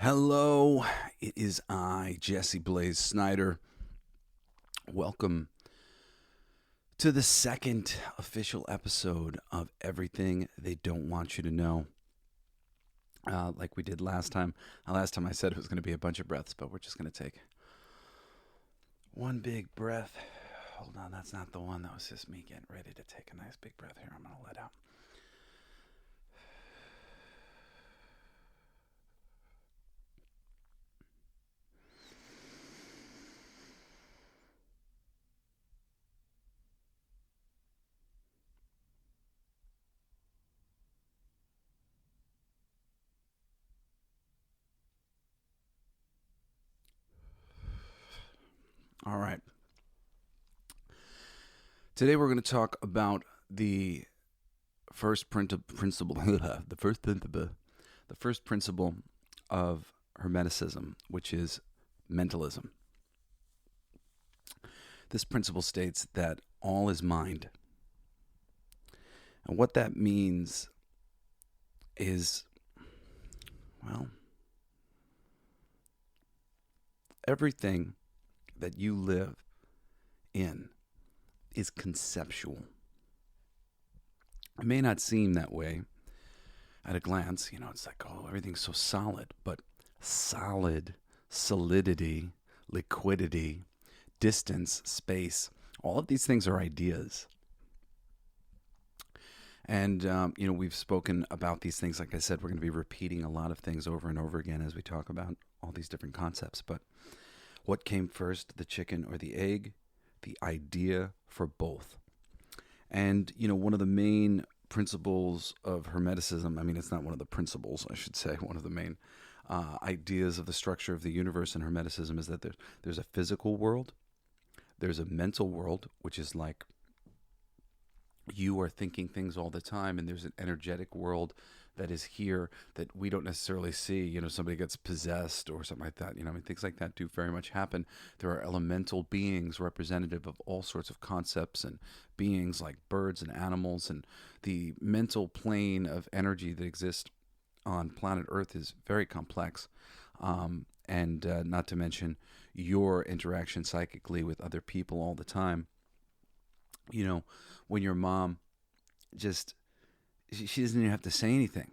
Hello, it is I, Jesse Blaze Snider. Welcome to the second official episode of Everything They Don't Want You to Know. Like we did last time. Last time I said it was going to be a bunch of breaths, but we're just going to take one big breath. Hold on, that's not the one. That was just me getting ready to take a nice big breath here. I'm going to let out. All right. Today we're going to talk about the first principle, the first principle of Hermeticism, which is mentalism. This principle states that all is mind. And what that means is, well, everything that you live in is conceptual. It may not seem that way at a glance. It's like, oh, everything's so solid. But solidity, liquidity, distance, space, all of these things are ideas. And, we've spoken about these things. Like I said, we're going to be repeating a lot of things over and over again as we talk about all these different concepts. But what came first, the chicken or the egg? The idea for both. And, one of the main principles of Hermeticism, it's not one of the principles, I should say, one of the main ideas of the structure of the universe in Hermeticism is that there's a physical world, there's a mental world, which is like you are thinking things all the time, and there's an energetic world that is here that we don't necessarily see. Somebody gets possessed or something like that. Things like that do very much happen. There are elemental beings representative of all sorts of concepts and beings like birds and animals, and the mental plane of energy that exists on planet Earth is very complex. And not to mention your interaction psychically with other people all the time. When your mom she doesn't even have to say anything.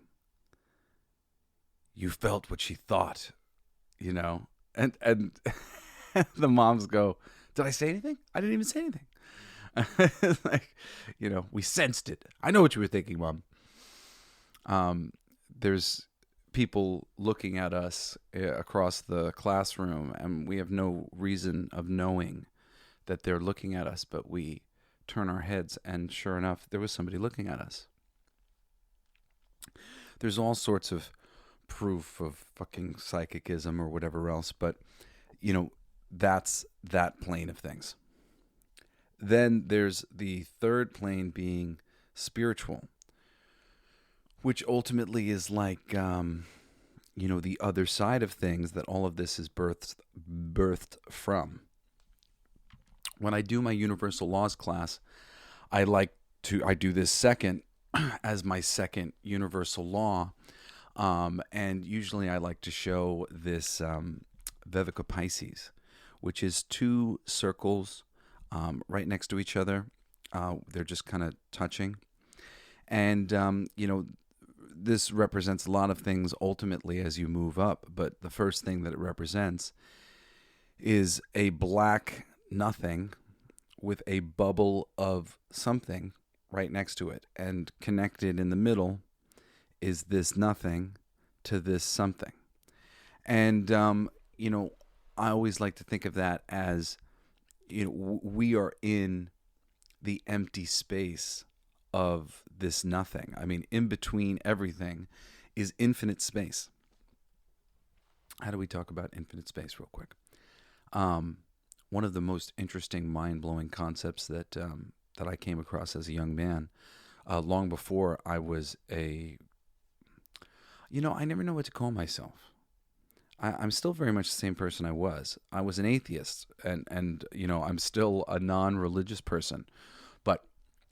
You felt what she thought, and the moms go, "Did I say anything? I didn't even say anything." It's like, we sensed it. I know what you were thinking, Mom. There's people looking at us across the classroom, and we have no reason of knowing that they're looking at us, but we turn our heads, and sure enough, there was somebody looking at us. There's all sorts of proof of fucking psychicism or whatever else, but that's that plane of things. Then there's the third plane being spiritual, which ultimately is like the other side of things that all of this is birthed from. When I do my universal laws class, I do this second as my second universal law. And usually I like to show this Vivica Pisces, which is two circles right next to each other. They're just kind of touching. And, this represents a lot of things ultimately as you move up. But the first thing that it represents is a black nothing with a bubble of something right next to it, and connected in the middle is this nothing to this something. And I always like to think of that as we are in the empty space of this nothing. In between everything is infinite space. How do we talk about infinite space real quick? One of the most interesting, mind-blowing concepts that I came across as a young man, long before I was I never know what to call myself. I'm still very much the same person I was. I was an atheist, and I'm still a non-religious person, but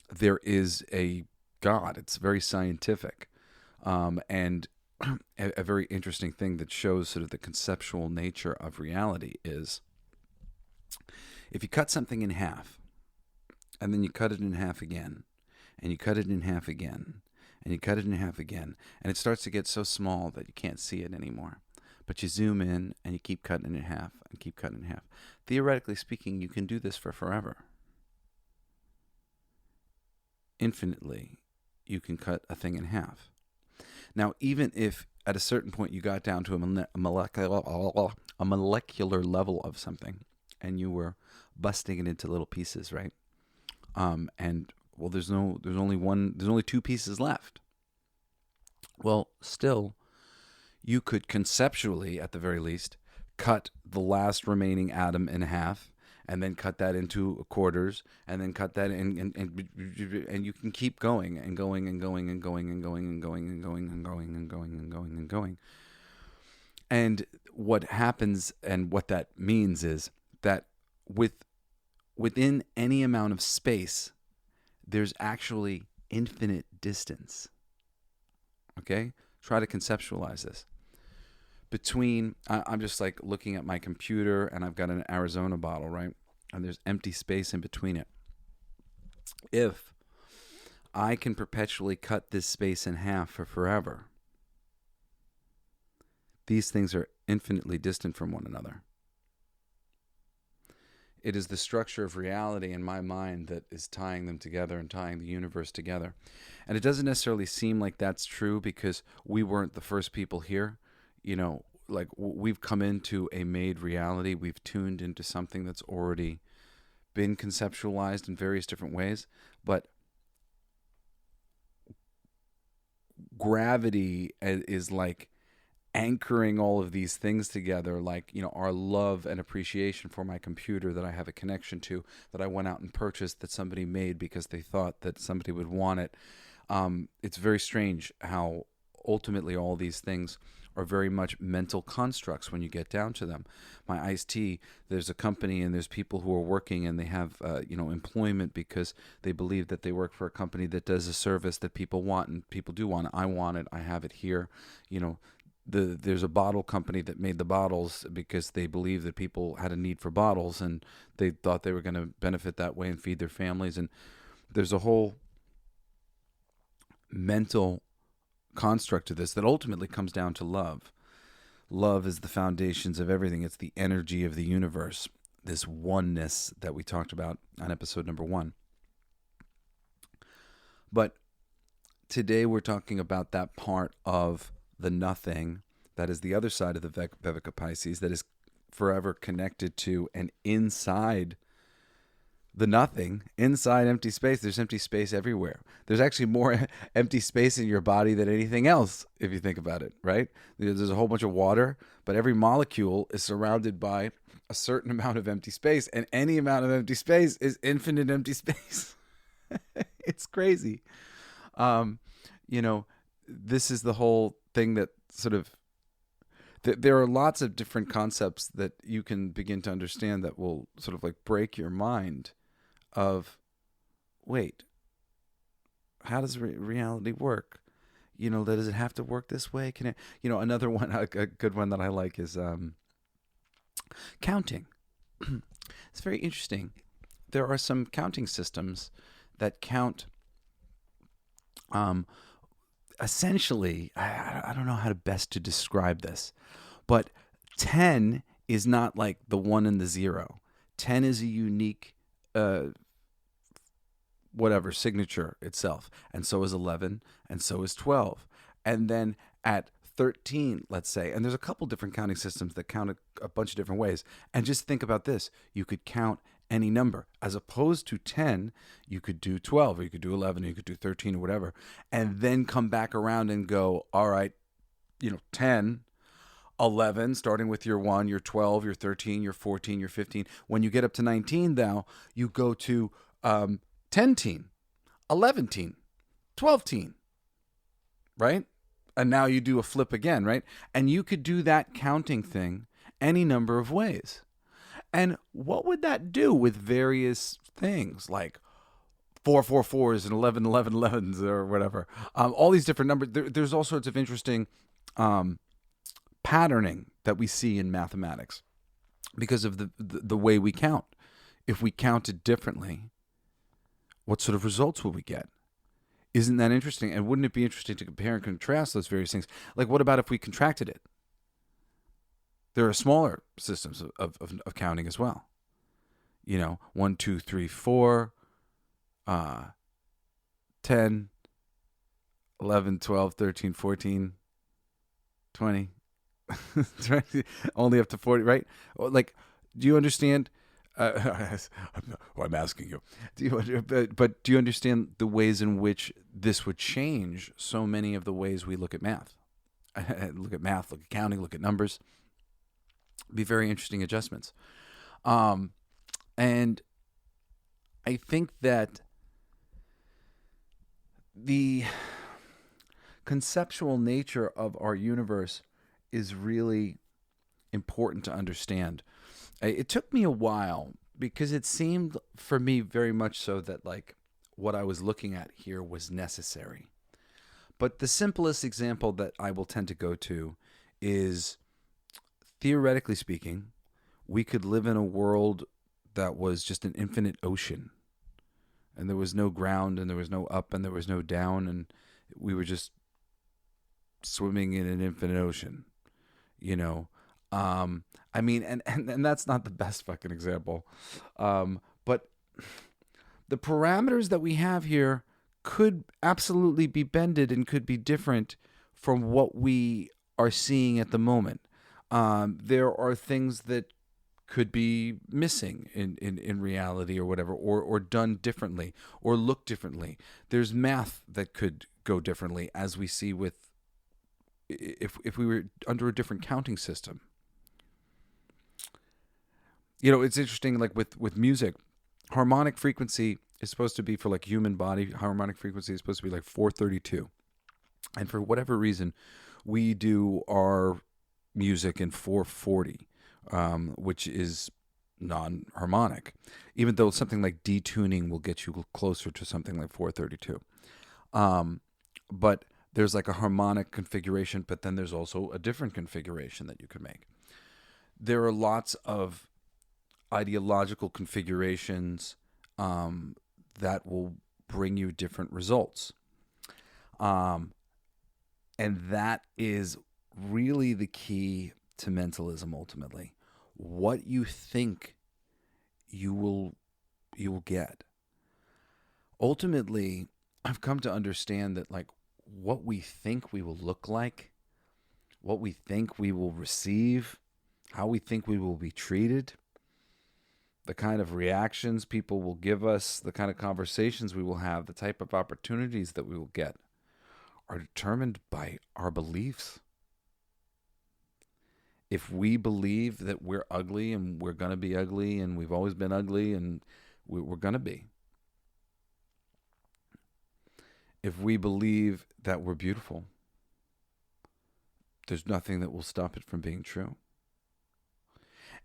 there is a God. It's very scientific, and a very interesting thing that shows sort of the conceptual nature of reality is if you cut something in half, and then you cut it in half again, and you cut it in half again, and you cut it in half again, and it starts to get so small that you can't see it anymore. But you zoom in and you keep cutting it in half and keep cutting it in half. Theoretically speaking, you can do this for forever. Infinitely, you can cut a thing in half. Now, even if at a certain point you got down to a molecular level of something, and you were busting it into little pieces, right? And well, there's only two pieces left. Well, still, you could conceptually, at the very least, cut the last remaining atom in half, and then cut that into quarters, and then cut that in, and you can keep going and going and going and going and going and going and going and going and going and going and going. And what happens and what that means is that within any amount of space, there's actually infinite distance. Okay? Try to conceptualize this. I'm just like looking at my computer, and I've got an Arizona bottle, right? And there's empty space in between it. If I can perpetually cut this space in half for forever, these things are infinitely distant from one another. It is the structure of reality in my mind that is tying them together and tying the universe together. And it doesn't necessarily seem like that's true because we weren't the first people here. You know, like we've come into a made reality. We've tuned into something that's already been conceptualized in various different ways. But gravity is like anchoring all of these things together, like, you know, our love and appreciation for my computer that I have a connection to, that I went out and purchased, that somebody made because they thought that somebody would want it. It's very strange how ultimately all these things are very much mental constructs when you get down to them. My iced tea, there's a company and there's people who are working and they have employment because they believe that they work for a company that does a service that people want, and people do want it. I want it. I have it here. You know, there's a bottle company that made the bottles because they believe that people had a need for bottles and they thought they were going to benefit that way and feed their families. And there's a whole mental construct to this that ultimately comes down to love. Love is the foundations of everything. It's the energy of the universe, this oneness that we talked about on episode number 1. But today we're talking about that part of the nothing that is the other side of the Viveka Pisces, that is forever connected to and inside the nothing, inside empty space. There's empty space everywhere. There's actually more empty space in your body than anything else, if you think about it, right? There's a whole bunch of water, but every molecule is surrounded by a certain amount of empty space, and any amount of empty space is infinite empty space. It's crazy. This is the whole thing that sort of, there are lots of different concepts that you can begin to understand that will sort of like break your mind of, wait, how does reality work? You know, does it have to work this way? Can it, another one, a good one that I like is counting. It's very interesting. There are some counting systems that count essentially, I don't know how to best to describe this, but 10 is not like the 1 and the 0. 10 is a unique signature itself, and so is 11, and so is 12. And then at 13, let's say, and there's a couple different counting systems that count a bunch of different ways. And just think about this. You could count any number. As opposed to 10, you could do 12, or you could do 11, or you could do 13, or whatever, and then come back around and go, all right, 10, 11, starting with your 1, your 12, your 13, your 14, your 15. When you get up to 19 now, you go to 10-teen, 11-teen, 12-teen, right? And now you do a flip again, right? And you could do that counting thing any number of ways. And what would that do with various things like 4 4s and 11 11 11s or whatever? All these different numbers. There's all sorts of interesting patterning that we see in mathematics because of the way we count. If we counted differently, what sort of results would we get? Isn't that interesting? And wouldn't it be interesting to compare and contrast those various things? Like, what about if we contracted it? There are smaller systems of counting as well. 1, 2, 3, 4, 10, 11, 12, 13, 14, 20, only up to 40, right? Like, do you understand? I'm asking you. But do you understand the ways in which this would change so many of the ways we look at math? Look at math, look at counting, look at numbers. Be very interesting adjustments. And I think that the conceptual nature of our universe is really important to understand. It took me a while because it seemed for me very much so that like what I was looking at here was necessary. But the simplest example that I will tend to go to is, theoretically speaking, we could live in a world that was just an infinite ocean, and there was no ground, and there was no up, and there was no down, and we were just swimming in an infinite ocean, I mean, and that's not the best fucking example, but the parameters that we have here could absolutely be bended and could be different from what we are seeing at the moment. There are things that could be missing in reality or whatever, or done differently or look differently. There's math that could go differently, as we see with if we were under a different counting system. It's interesting, like with music, harmonic frequency is supposed to be, for like human body, harmonic frequency is supposed to be like 432. And for whatever reason, we do our music in 440, which is non-harmonic, even though something like detuning will get you closer to something like 432. But there's like a harmonic configuration, but then there's also a different configuration that you can make. There are lots of ideological configurations that will bring you different results. And that is really the key to mentalism ultimately. What you think you will get. Ultimately, I've come to understand that like what we think we will look like, what we think we will receive, how we think we will be treated, the kind of reactions people will give us, the kind of conversations we will have, the type of opportunities that we will get are determined by our beliefs. If we believe that we're ugly and we're going to be ugly and we've always been ugly and we're going to be. If we believe that we're beautiful, there's nothing that will stop it from being true.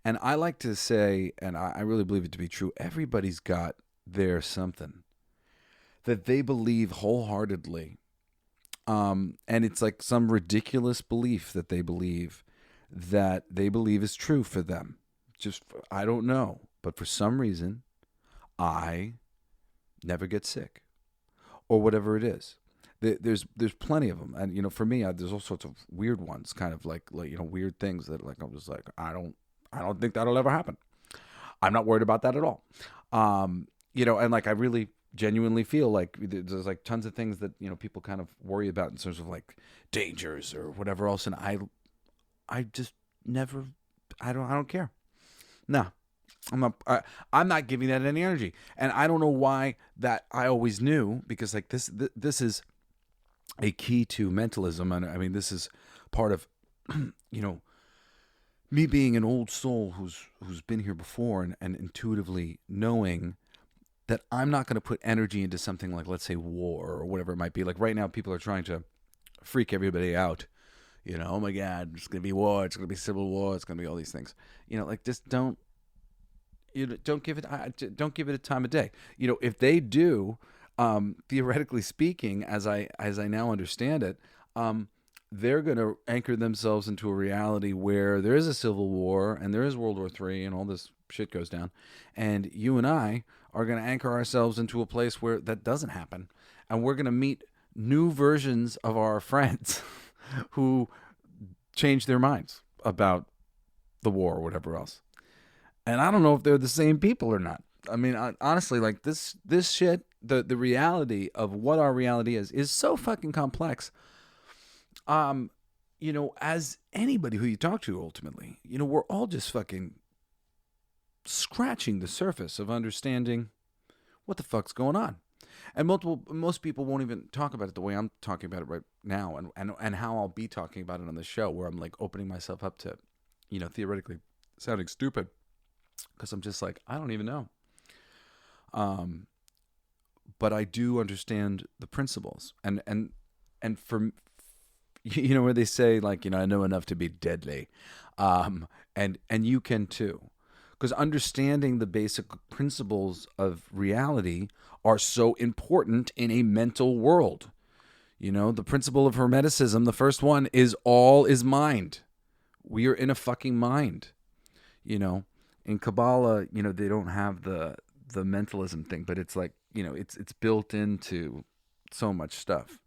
And I like to say, and I really believe it to be true, everybody's got their something that they believe wholeheartedly. And it's like some ridiculous belief that they believe is true for them. I don't know. But for some reason, I never get sick. Or whatever it is. There's plenty of them. And, for me, there's all sorts of weird ones, kind of like weird things that like, I'm just like, I don't think that'll ever happen. I'm not worried about that at all. And like I really genuinely feel like there's like tons of things that, people kind of worry about in terms of like dangers or whatever else. And I just never, I don't care. No, I'm not giving that any energy. And I don't know why that I always knew, because like this is a key to mentalism. And I mean, this is part of, me being an old soul who's been here before and intuitively knowing that I'm not going to put energy into something like, let's say, war or whatever it might be. Like right now, people are trying to freak everybody out. Oh my God, it's going to be war. It's going to be civil war. It's going to be all these things. Like just don't give it a time of day. If they do, theoretically speaking, as I now understand it, they're going to anchor themselves into a reality where there is a civil war and there is World War III and all this shit goes down. And you and I are going to anchor ourselves into a place where that doesn't happen. And we're going to meet new versions of our friends who change their minds about the war or whatever else. And I don't know if they're the same people or not. I mean, honestly, like this shit, the reality of what our reality is so fucking complex. As anybody who you talk to ultimately, we're all just fucking scratching the surface of understanding what the fuck's going on. And most people won't even talk about it the way I'm talking about it right now, and how I'll be talking about it on the show, where I'm like opening myself up to, theoretically sounding stupid, because I'm just like, I don't even know. But I do understand the principles, and for, where they say, like, I know enough to be deadly, and you can too. Because understanding the basic principles of reality are so important in a mental world. The principle of Hermeticism, the first one is all is mind. We are in a fucking mind. In Kabbalah, they don't have the mentalism thing, but it's like, it's built into so much stuff.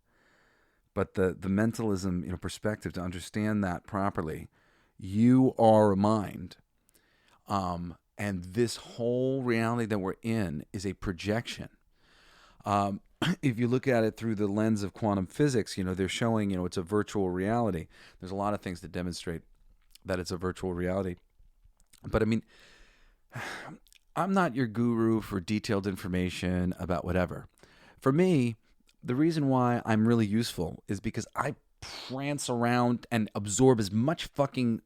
But the mentalism, perspective, to understand that properly, you are a mind. And this whole reality that we're in is a projection. If you look at it through the lens of quantum physics, they're showing, it's a virtual reality. There's a lot of things that demonstrate that it's a virtual reality. But I mean, I'm not your guru for detailed information about whatever. For me, the reason why I'm really useful is because I prance around and absorb as much fucking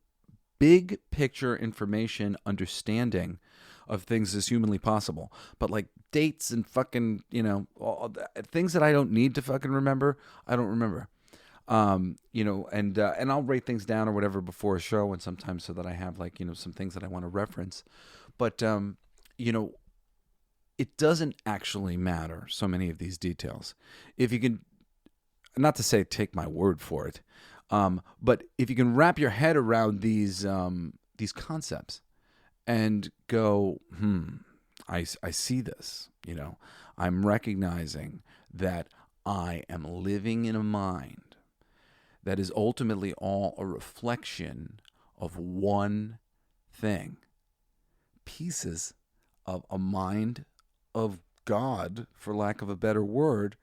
big picture information, understanding of things as humanly possible. But like dates and fucking, things that I don't need to fucking remember, I don't remember. And I'll write things down or whatever before a show, and sometimes so that I have like, some things that I want to reference. But, it doesn't actually matter, so many of these details. If you can, not to say take my word for it, but if you can wrap your head around these concepts and go, I see this, I'm recognizing that I am living in a mind that is ultimately all a reflection of one thing. Pieces of a mind of God, for lack of a better word,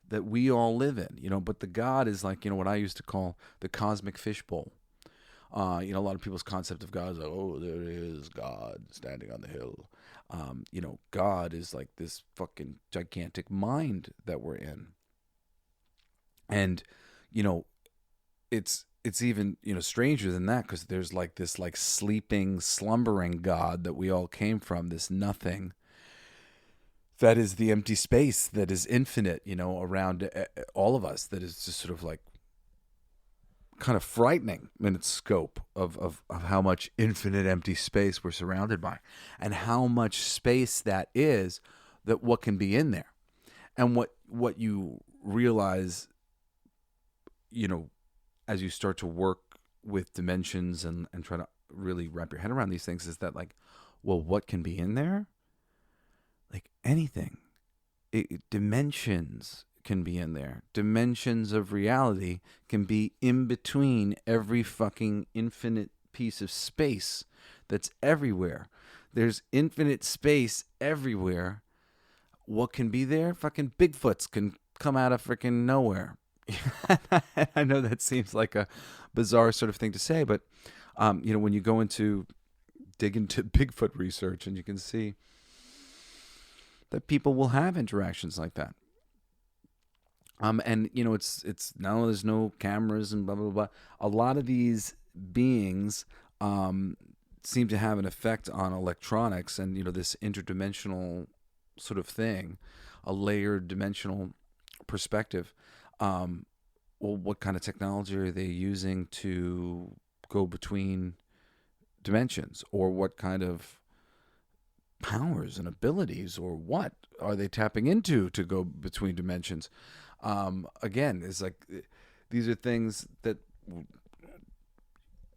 that we all live in, but the God is like, what I used to call the cosmic fishbowl. A lot of people's concept of God is like, oh, there is God standing on the hill. God is like this fucking gigantic mind that we're in. And, it's even, stranger than that, because there's like this like sleeping, slumbering God that we all came from, this nothing. That is the empty space that is infinite, around all of us. That is just sort of like kind of frightening in its scope of how much infinite empty space we're surrounded by, and how much space that is, that what can be in there. And what you realize, as you start to work with dimensions and try to really wrap your head around these things, is that like, well, what can be in there? Like anything. Dimensions can be in there. Dimensions of reality can be in between every fucking infinite piece of space that's everywhere. There's infinite space everywhere. What can be there? Fucking Bigfoots can come out of freaking nowhere. I know that seems like a bizarre sort of thing to say, but when you go dig into Bigfoot research, and you can see that people will have interactions like that. And it's now there's no cameras and blah blah blah. A lot of these beings seem to have an effect on electronics and this interdimensional sort of thing, a layered dimensional perspective. Well, what kind of technology are they using to go between dimensions, or what kind of powers and abilities, or what are they tapping into to go between dimensions? Again, it's like these are things that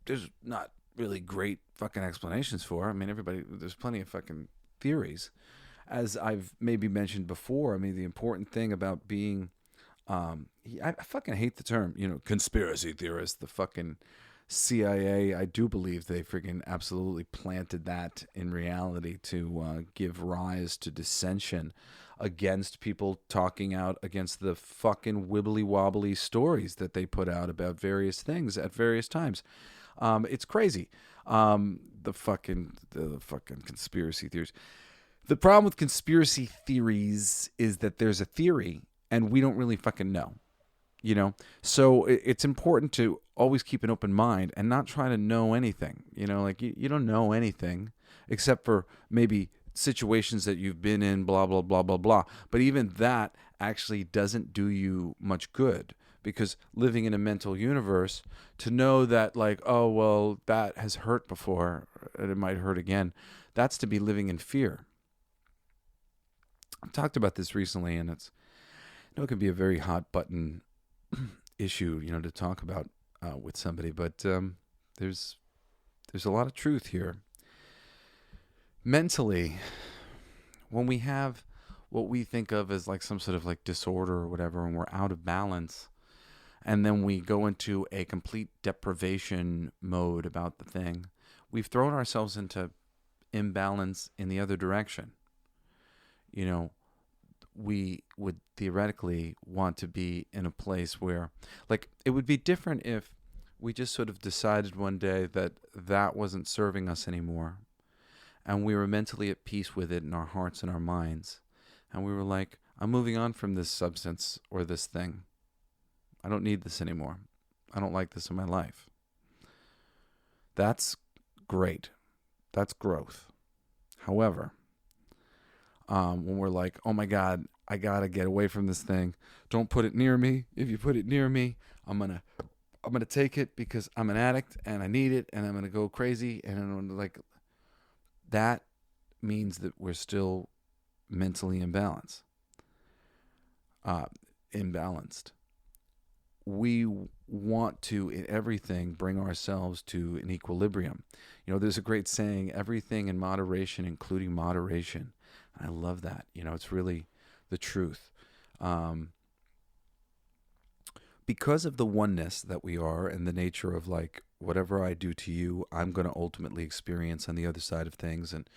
there's not really great fucking explanations for. I mean, there's plenty of fucking theories. As I've maybe mentioned before, I mean, the important thing about being, I fucking hate the term, conspiracy theorist, the fucking CIA. I do believe they freaking absolutely planted that in reality to give rise to dissension against people talking out against the fucking wibbly wobbly stories that they put out about various things at various times. It's crazy. The fucking conspiracy theories. The problem with conspiracy theories is that there's a theory and we don't really fucking know, So it's important to always keep an open mind and not try to know anything, like you don't know anything except for maybe situations that you've been in, blah, blah, blah, blah, blah. But even that actually doesn't do you much good. Because living in a mental universe, to know that like, oh, well, that has hurt before and it might hurt again, that's to be living in fear. I've talked about this recently, and it can be a very hot button issue, to talk about with somebody, but there's a lot of truth here. Mentally, when we have what we think of as like some sort of like disorder or whatever, and we're out of balance, and then we go into a complete deprivation mode about the thing, we've thrown ourselves into imbalance in the other direction. We would theoretically want to be in a place where, like, it would be different if we just sort of decided one day that that wasn't serving us anymore, and we were mentally at peace with it in our hearts and our minds, and we were like, I'm moving on from this substance or this thing. I don't need this anymore. I don't like this in my life. That's great. That's growth. However, when we're like, oh my God, I gotta get away from this thing. Don't put it near me. If you put it near me, I'm gonna take it because I'm an addict and I need it, and I'm gonna go crazy, and I'm like, that means that we're still mentally imbalanced. We want to, in everything, bring ourselves to an equilibrium. There's a great saying, everything in moderation, including moderation. I love that. It's really the truth. Because of the oneness that we are and the nature of like, whatever I do to you, I'm going to ultimately experience on the other side of things and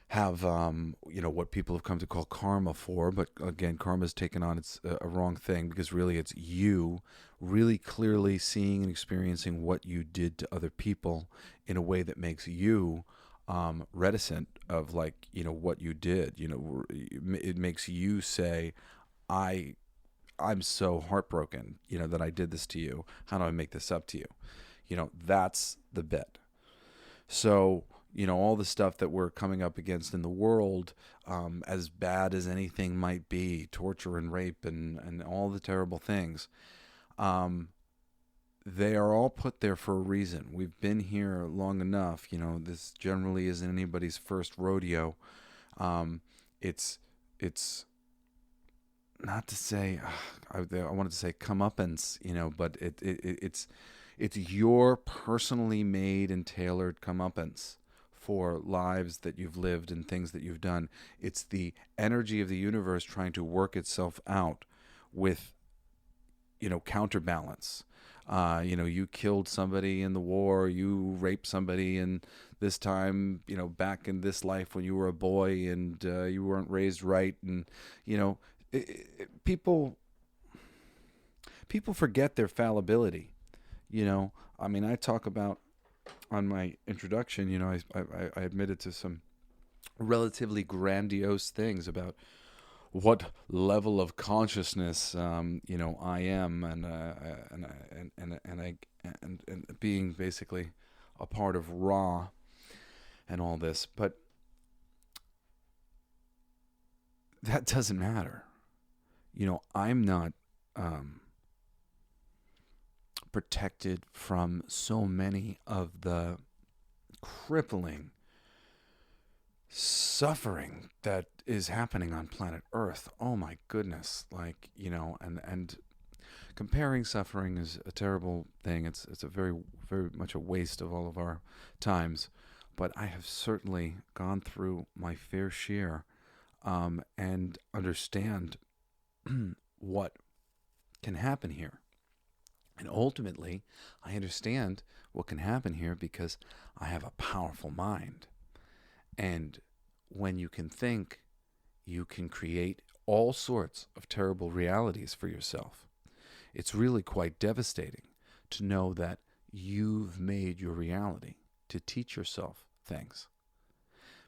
have, what people have come to call karma for. But again, karma's taken on a wrong thing, because really it's you really clearly seeing and experiencing what you did to other people in a way that makes you reticent of like, what you did. It makes you say, I'm so heartbroken, that I did this to you. How do I make this up to you? That's the bit. So, all the stuff that we're coming up against in the world, as bad as anything might be, torture and rape and all the terrible things, they are all put there for a reason. We've been here long enough. This generally isn't anybody's first rodeo. It's not to say, I wanted to say comeuppance, but it's your personally made and tailored comeuppance for lives that you've lived and things that you've done. It's the energy of the universe trying to work itself out with, counterbalance. You killed somebody in the war, you raped somebody in this time, back in this life when you were a boy and you weren't raised right. And, people forget their fallibility. I talk about on my introduction, I admitted to some relatively grandiose things about what level of consciousness, I am, and being basically a part of Ra and all this, but that doesn't matter. I'm not protected from so many of the crippling suffering that is happening on planet Earth. Oh my goodness. Like, and comparing suffering is a terrible thing. It's a very, very much a waste of all of our times. But I have certainly gone through my fair share, and understand what can happen here. And ultimately, I understand what can happen here because I have a powerful mind. And when you can think, you can create all sorts of terrible realities for yourself. It's really quite devastating to know that you've made your reality to teach yourself things.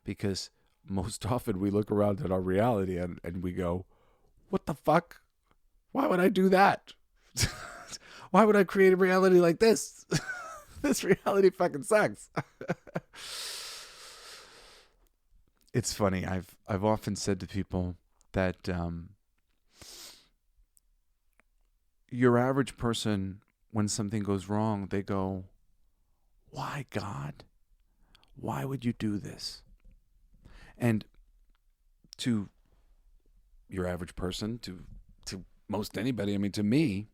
Because most often we look around at our reality and we go, what the fuck? Why would I do that? Why would I create a reality like this? This reality fucking sucks. It's funny. I've often said to people that your average person, when something goes wrong, they go, why, God? Why would you do this? And to your average person, to most anybody, I mean, to me,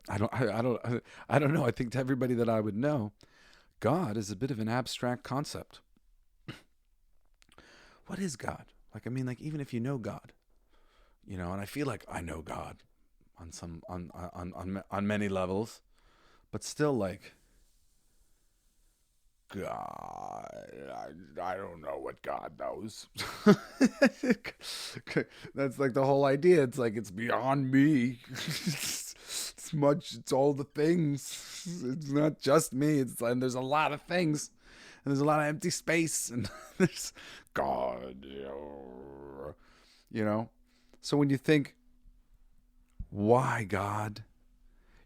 I don't know. I think to everybody that I would know, God is a bit of an abstract concept. What is God? Like, I mean, like, even if you know God, and I feel like I know God on many levels, but still, like, God, I don't know what God knows. That's like the whole idea. It's like, it's beyond me. It's all the things. It's not just me. And there's a lot of things, and there's a lot of empty space, and there's God, So when you think, why God?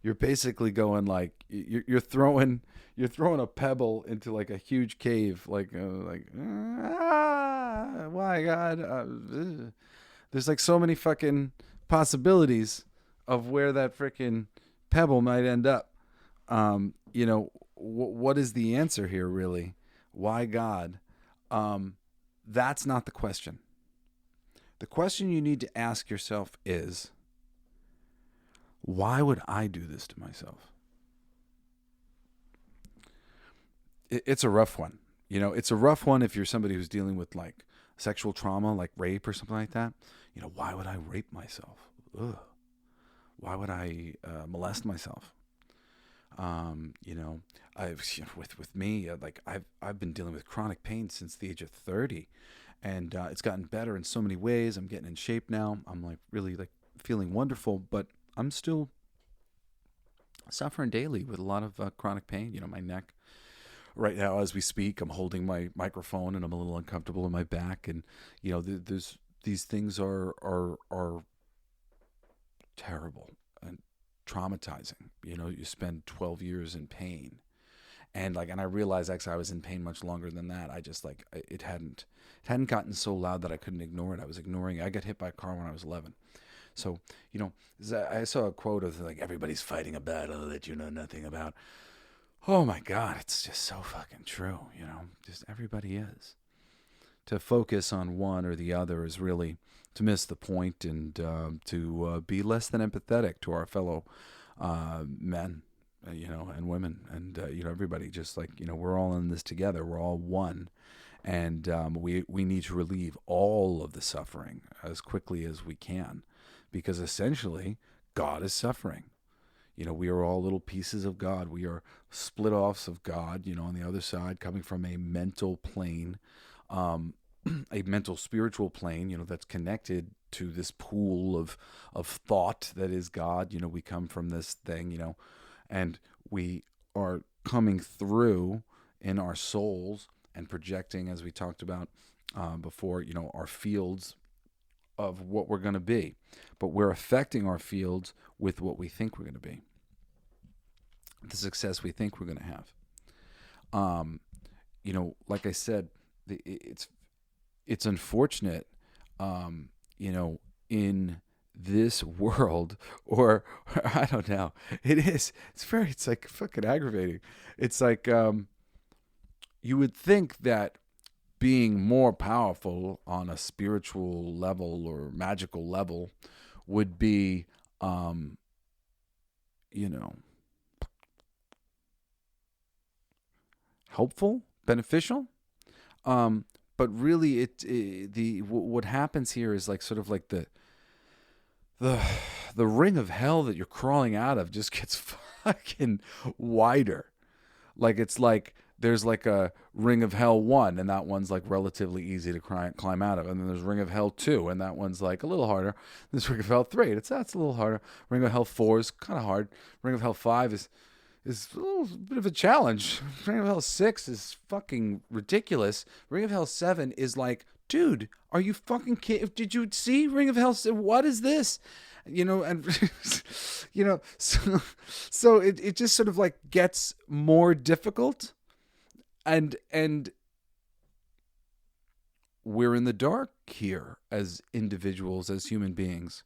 You're basically going like, you're throwing a pebble into like a huge cave, why God? There's like so many fucking possibilities of where that freaking pebble might end up. What is the answer here, really? Why God? That's not the question. The question you need to ask yourself is, why would I do this to myself? It's a rough one. It's a rough one if you're somebody who's dealing with like sexual trauma, like rape or something like that. Why would I rape myself? Ugh. Why would I molest myself? With me, I've been dealing with chronic pain since the age of 30, and it's gotten better in so many ways. I'm getting in shape now. I'm like really like feeling wonderful, but I'm still suffering daily with a lot of chronic pain. My neck. Right now, as we speak, I'm holding my microphone, and I'm a little uncomfortable in my back. And there's these things are terrible and traumatizing. You spend 12 years in pain, and I realized actually I was in pain much longer than that. I just it hadn't gotten so loud that I couldn't ignore it. I was ignoring it. I got hit by a car when I was 11. So, I saw a quote of like, everybody's fighting a battle that you know nothing about. Oh my God, it's just so fucking true, just everybody is. To focus on one or the other is really to miss the point, and to be less than empathetic to our fellow men, and women, and, everybody. Just like, we're all in this together. We're all one. And we need to relieve all of the suffering as quickly as we can, because essentially God is suffering. We are all little pieces of God. We are split offs of God, on the other side, coming from a mental plane, a mental spiritual plane, that's connected to this pool of thought that is God. We come from this thing, and we are coming through in our souls and projecting, as we talked about before, our fields of what we're going to be. But we're affecting our fields with what we think we're going to be, the success we think we're going to have. Like I said, it's unfortunate, in this world, or I don't know. It's like fucking aggravating. It's like, you would think that being more powerful on a spiritual level or magical level would be you know, helpful, beneficial. But really, what happens here is like sort of like the the ring of hell that you're crawling out of just gets fucking wider. Like it's like there's like a ring of hell 1, and that one's like relatively easy to climb out of, and then there's ring of hell 2, and that one's like a little harder. There's ring of hell 3, that's a little harder. Ring of hell 4 is kind of hard. Ring of hell 5 is a little bit of a challenge. Ring of Hell 6 is fucking ridiculous. Ring of Hell 7 is like, dude, are you fucking kidding? Did you see Ring of Hell 7? What is this? You know, and you know, so it just sort of like gets more difficult, and we're in the dark here as individuals, as human beings.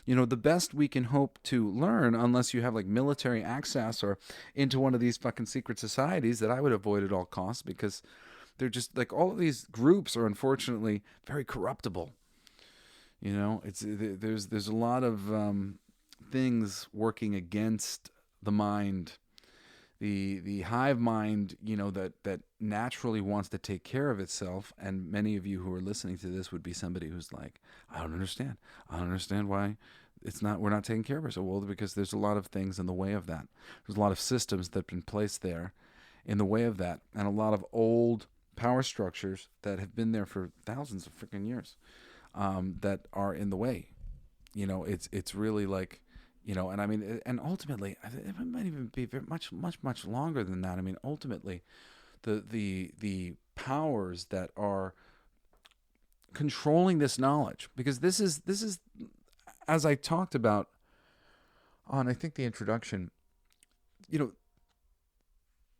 You know, the best we can hope to learn, unless you have like military access or into one of these fucking secret societies that I would avoid at all costs, because they're just like, all of these groups are unfortunately very corruptible. You know, there's a lot of things working against the mind, the hive mind, you know, that naturally wants to take care of itself. And many of you who are listening to this would be somebody who's like, I don't understand why we're not taking care of ourselves. Well, because there's a lot of things in the way of that. There's a lot of systems that have been placed there in the way of that, and a lot of old power structures that have been there for thousands of freaking years, that are in the way. You know, it's really like, you know, and I mean, and ultimately, it might even be much longer than that. I mean, ultimately, the powers that are controlling this knowledge, because this is, as I talked about on, I think, the introduction, you know,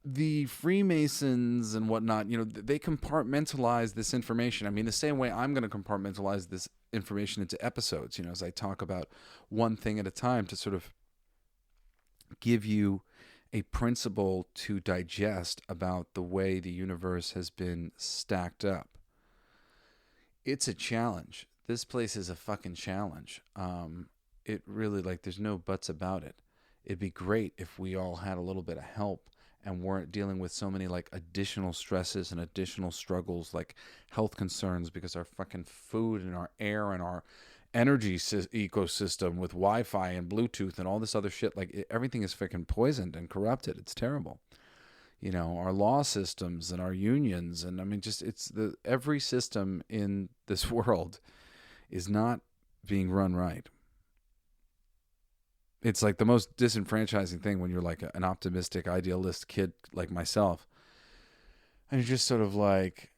the Freemasons and whatnot, you know, they compartmentalize this information. I mean, the same way I'm going to compartmentalize this information into episodes, you know, as I talk about one thing at a time to sort of give you a principle to digest about the way the universe has been stacked up. It's a challenge. This place is a fucking challenge. It really, like, there's no buts about it. It'd be great if we all had a little bit of help and weren't dealing with so many like additional stresses and additional struggles, like health concerns, because our fucking food and our air and our energy ecosystem with Wi-Fi and Bluetooth and all this other shit, like everything is fucking poisoned and corrupted. It's terrible. You know, our law systems and our unions, and I mean, just every system in this world is not being run right. It's like the most disenfranchising thing when you're like an optimistic, idealist kid like myself. And you're just sort of like,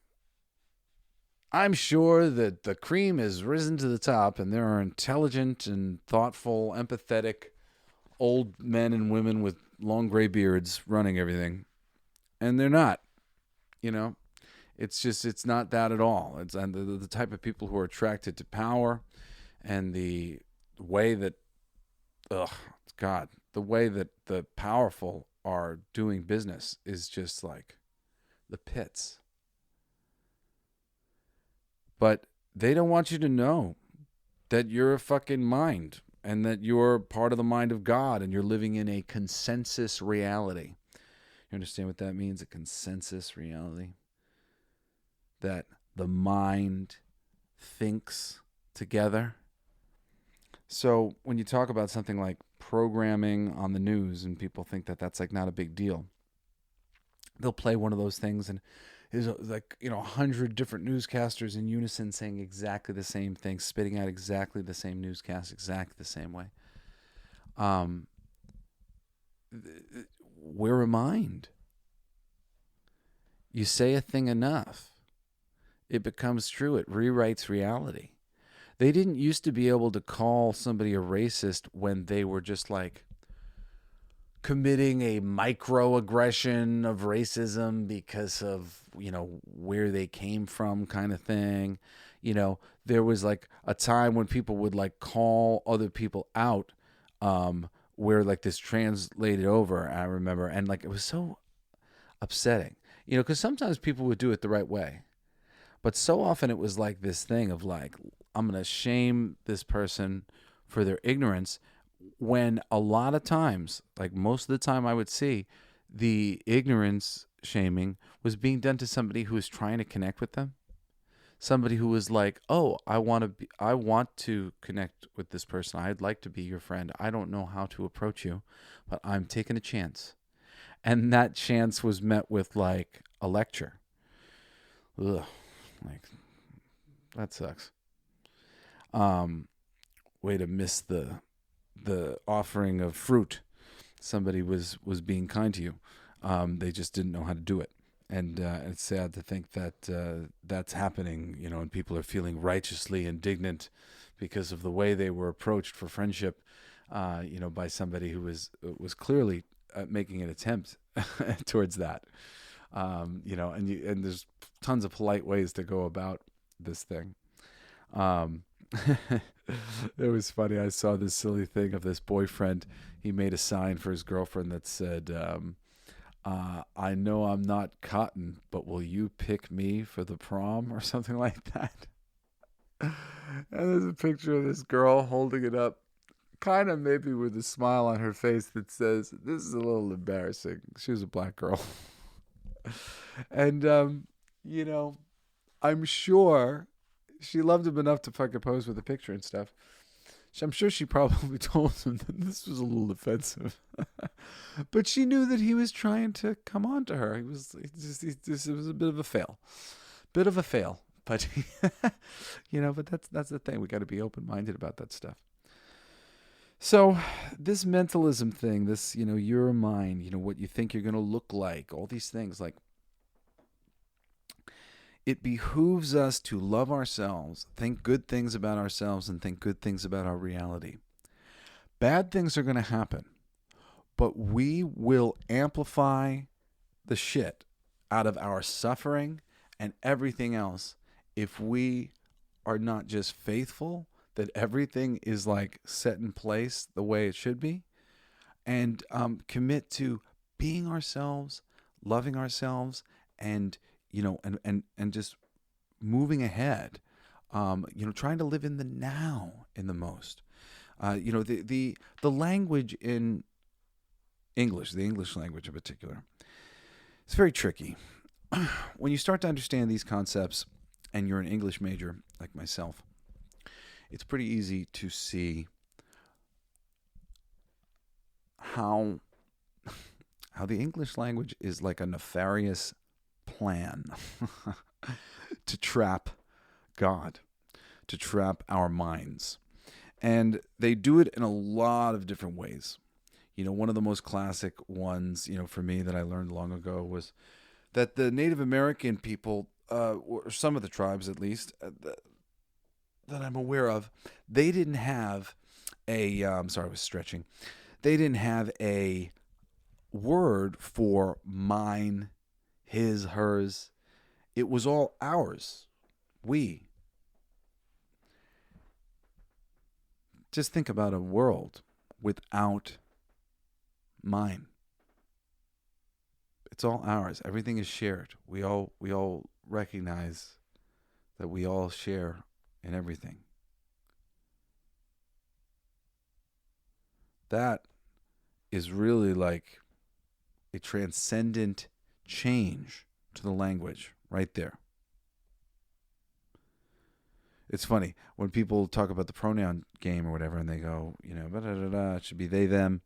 I'm sure that the cream has risen to the top and there are intelligent and thoughtful, empathetic old men and women with long gray beards running everything. And they're not, you know. It's just, it's not that at all. It's and the type of people who are attracted to power, and the way that, the way that the powerful are doing business is just like the pits. But they don't want you to know that you're a fucking mind, and that you're part of the mind of God, and you're living in a consensus reality. You understand what that means? A consensus reality. That the mind thinks together. So when you talk about something like programming on the news, and people think that that's like not a big deal, they'll play one of those things, and there's like, you know, 100 different newscasters in unison saying exactly the same thing, spitting out exactly the same newscast, exactly the same way. We're a mind. You say a thing enough, it becomes true. It rewrites reality. They didn't used to be able to call somebody a racist when they were just like committing a microaggression of racism because of, you know, where they came from kind of thing. You know, there was like a time when people would like call other people out, where like this translated over, I remember, and like it was so upsetting, you know, because sometimes people would do it the right way. But so often it was like this thing of like, I'm going to shame this person for their ignorance, when a lot of times, like most of the time I would see, the ignorance shaming was being done to somebody who was trying to connect with them. Somebody who was like, "Oh, I want to connect with this person. I'd like to be your friend. I don't know how to approach you, but I'm taking a chance." And that chance was met with like a lecture. Ugh, like that sucks. Way to miss the offering of fruit. Somebody was being kind to you. They just didn't know how to do it. And it's sad to think that that's happening, and people are feeling righteously indignant because of the way they were approached for friendship, by somebody who was clearly making an attempt towards that. And there's tons of polite ways to go about this thing. It was funny. I saw this silly thing of this boyfriend. He made a sign for his girlfriend that said, I know I'm not cotton, but will you pick me for the prom, or something like that? And there's a picture of this girl holding it up, kind of maybe with a smile on her face that says, this is a little embarrassing. She was a black girl. And, I'm sure she loved him enough to fucking pose with a picture and stuff. I'm sure she probably told him that this was a little offensive. But she knew that he was trying to come on to her. It was a bit of a fail. But, but that's the thing. We got to be open-minded about that stuff. So this mentalism thing, this, your mind, what you think you're going to look like, all these things, like, it behooves us to love ourselves, think good things about ourselves, and think good things about our reality. Bad things are going to happen, but we will amplify the shit out of our suffering and everything else if we are not just faithful that everything is like set in place the way it should be, and commit to being ourselves, loving ourselves, and and just moving ahead, trying to live in the now in the most. The language in English, the English language in particular, it's very tricky. When you start to understand these concepts and you're an English major like myself, it's pretty easy to see how the English language is like a nefarious plan to trap God, to trap our minds. And they do it in a lot of different ways. One of the most classic ones, for me that I learned long ago was that the Native American people, or some of the tribes at least, that I'm aware of, they didn't have sorry, I was stretching. They didn't have a word for mine, his, hers. It was all ours. We. Just think about a world without mine. It's all ours. Everything is shared. We all recognize that we all share in everything. That is really like a transcendent change to the language right there. It's funny when people talk about the pronoun game or whatever, and they go, it should be they, them.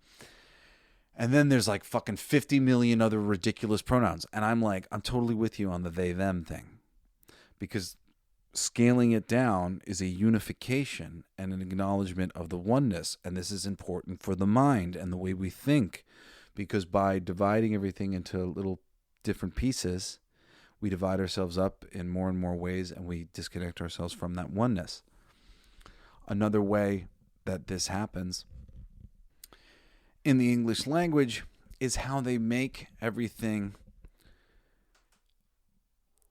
And then there's like fucking 50 million other ridiculous pronouns. And I'm like, I'm totally with you on the they, them thing. Because scaling it down is a unification and an acknowledgement of the oneness. And this is important for the mind and the way we think. Because by dividing everything into little different pieces, we divide ourselves up in more and more ways, and we disconnect ourselves from that oneness. Another way that this happens in the English language is how they make everything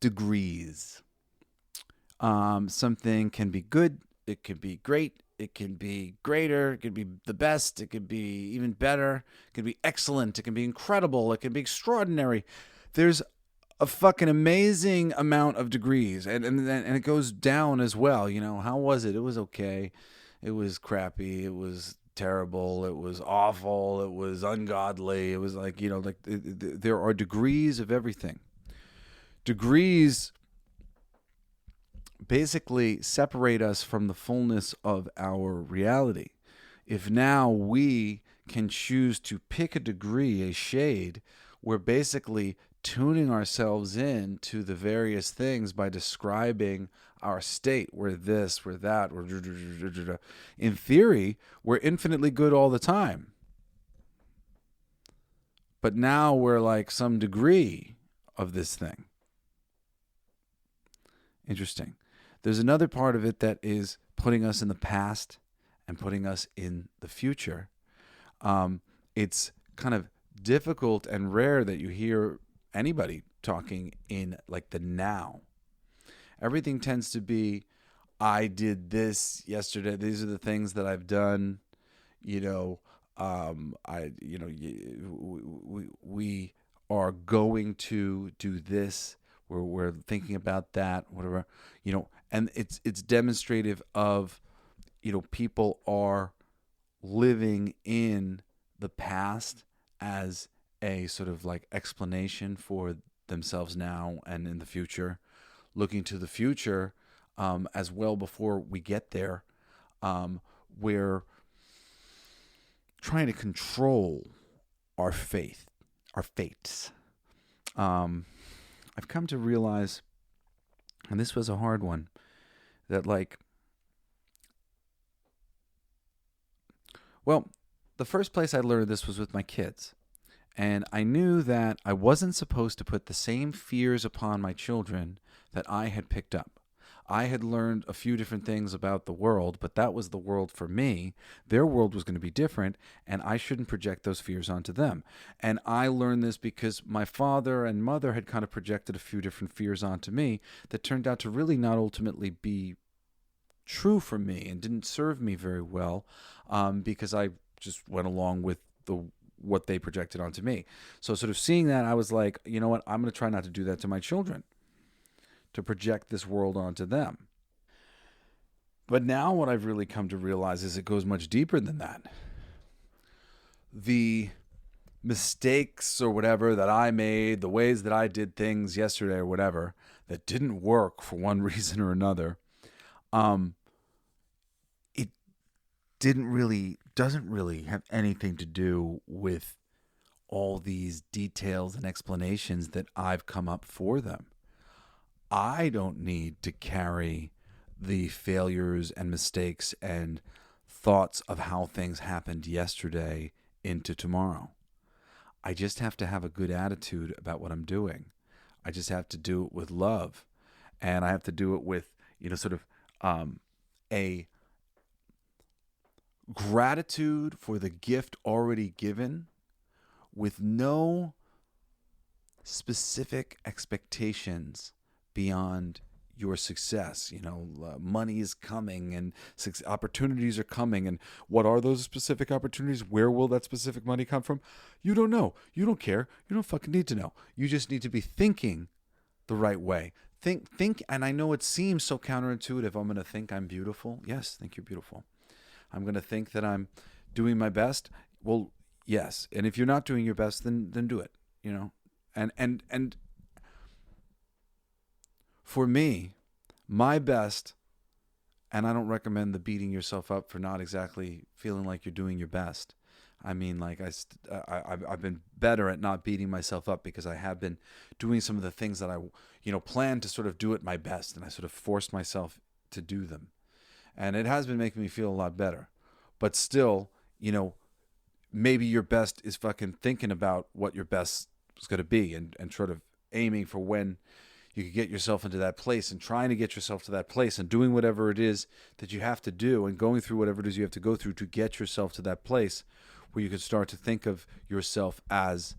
degrees. Something can be good, it can be great, it can be greater, it can be the best, it can be even better, it can be excellent, it can be incredible, it can be extraordinary. There's a fucking amazing amount of degrees, and it goes down as well. How was it? It was okay. It was crappy. It was terrible, it was awful, it was ungodly, it was like, like there are degrees of everything. Degrees basically separate us from the fullness of our reality. If now we can choose to pick a degree, a shade, we're basically tuning ourselves in to the various things by describing our state. We're this, we're that, we're... In theory, we're infinitely good all the time. But now we're like some degree of this thing. Interesting. There's another part of it that is putting us in the past and putting us in the future. It's kind of difficult and rare that you hear anybody talking in like the now. Everything tends to be, I did this yesterday. These are the things that I've done. We are going to do this. We're thinking about that, whatever, and it's demonstrative of, people are living in the past as a sort of like explanation for themselves now and in the future, looking to the future as well before we get there. We're trying to control our fates. I've come to realize, and this was a hard one, that the first place I learned this was with my kids. And I knew that I wasn't supposed to put the same fears upon my children that I had picked up. I had learned a few different things about the world, but that was the world for me. Their world was going to be different, and I shouldn't project those fears onto them. And I learned this because my father and mother had kind of projected a few different fears onto me that turned out to really not ultimately be true for me and didn't serve me very well, because I just went along with what they projected onto me. So sort of seeing that, I was like, you know what, I'm going to try not to do that to my children, to project this world onto them. But now what I've really come to realize is it goes much deeper than that. The mistakes or whatever that I made, the ways that I did things yesterday or whatever that didn't work for one reason or another, it doesn't really have anything to do with all these details and explanations that I've come up for them. I don't need to carry the failures and mistakes and thoughts of how things happened yesterday into tomorrow. I just have to have a good attitude about what I'm doing. I just have to do it with love. And I have to do it with, sort of a gratitude for the gift already given, with no specific expectations beyond your success. Money is coming and opportunities are coming. And what are those specific opportunities? Where will that specific money come from? You don't know. You don't care. You don't fucking need to know. You just need to be thinking the right way. Think, and I know it seems so counterintuitive. I'm going to think I'm beautiful. Yes, think you're beautiful. I'm going to think that I'm doing my best. Well, yes. And if you're not doing your best, then do it, And for me, my best, and I don't recommend the beating yourself up for not exactly feeling like you're doing your best. I mean, like I've been better at not beating myself up because I have been doing some of the things that I, planned to sort of do at my best, and I sort of forced myself to do them. And it has been making me feel a lot better. But still, maybe your best is fucking thinking about what your best is going to be and sort of aiming for when you could get yourself into that place and trying to get yourself to that place and doing whatever it is that you have to do and going through whatever it is you have to go through to get yourself to that place where you can start to think of yourself as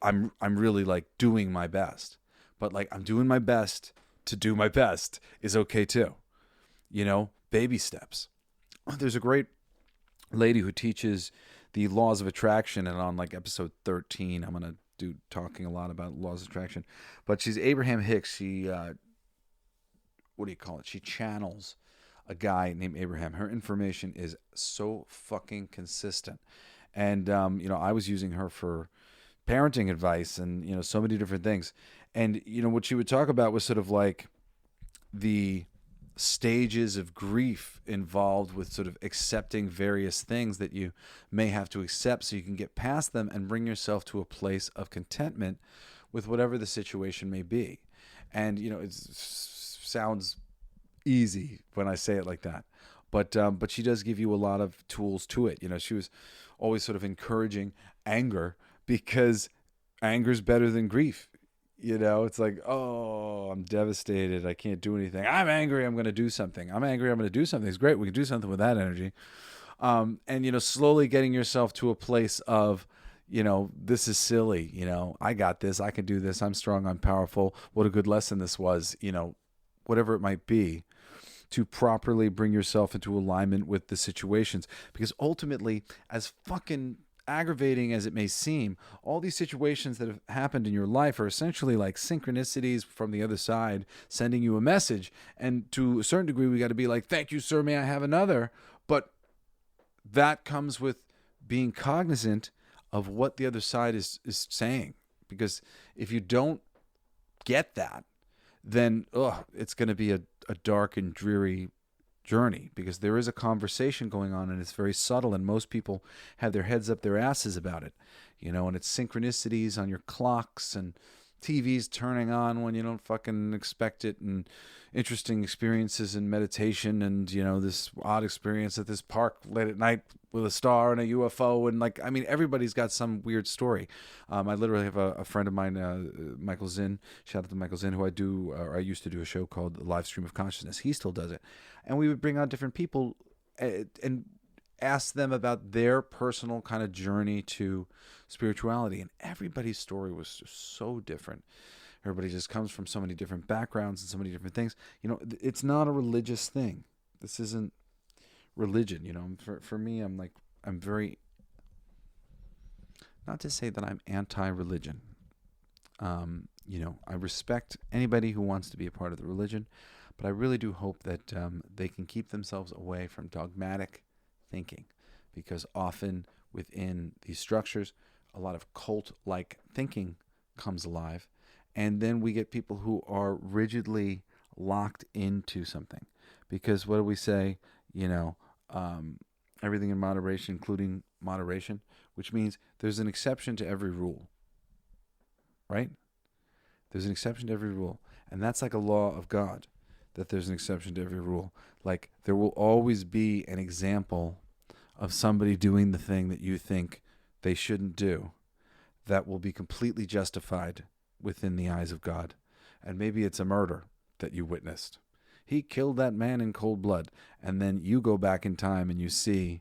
I'm really like doing my best. But like I'm doing my best to do my best is okay too. Baby steps. There's a great lady who teaches the laws of attraction, and on like episode 13, I'm going to talking a lot about laws of attraction, but she's Abraham Hicks. She, what do you call it? She channels a guy named Abraham. Her information is so fucking consistent. And, I was using her for parenting advice and, so many different things. And, what she would talk about was sort of like the stages of grief involved with sort of accepting various things that you may have to accept so you can get past them and bring yourself to a place of contentment with whatever the situation may be. And, it sounds easy when I say it like that. But she does give you a lot of tools to it. She was always sort of encouraging anger because anger's better than grief. It's like, oh, I'm devastated. I can't do anything. I'm angry. I'm going to do something. I'm angry. I'm going to do something. It's great. We can do something with that energy. And, slowly getting yourself to a place of, this is silly. I got this. I can do this. I'm strong. I'm powerful. What a good lesson this was, whatever it might be, to properly bring yourself into alignment with the situations. Because ultimately, as fucking aggravating as it may seem, all these situations that have happened in your life are essentially like synchronicities from the other side sending you a message. And to a certain degree, we got to be like, thank you, sir, may I have another? But that comes with being cognizant of what the other side is saying. Because if you don't get that, then it's going to be a dark and dreary journey, because there is a conversation going on and it's very subtle, and most people have their heads up their asses about it, and it's synchronicities on your clocks and TVs turning on when you don't fucking expect it, and interesting experiences in meditation, and this odd experience at this park late at night with a star and a UFO, and everybody's got some weird story. I literally have a friend of mine, Michael Zinn, shout out to Michael Zinn, who I used to do a show called The Live Stream of Consciousness. He still does it, and we would bring on different people and ask them about their personal kind of journey to spirituality, and everybody's story was just so different. Everybody just comes from so many different backgrounds and so many different things. It's not a religious thing. This isn't religion. For me, I'm very, not to say that I'm anti-religion. I respect anybody who wants to be a part of the religion, but I really do hope that they can keep themselves away from dogmatic thinking, because often within these structures, a lot of cult-like thinking comes alive. And then we get people who are rigidly locked into something. Because what do we say? Everything in moderation, including moderation, which means there's an exception to every rule. Right? There's an exception to every rule. And that's like a law of God, that there's an exception to every rule. Like, there will always be an example of somebody doing the thing that you think they shouldn't do that will be completely justified within the eyes of God. And maybe it's a murder that you witnessed. He killed that man in cold blood. And then you go back in time and you see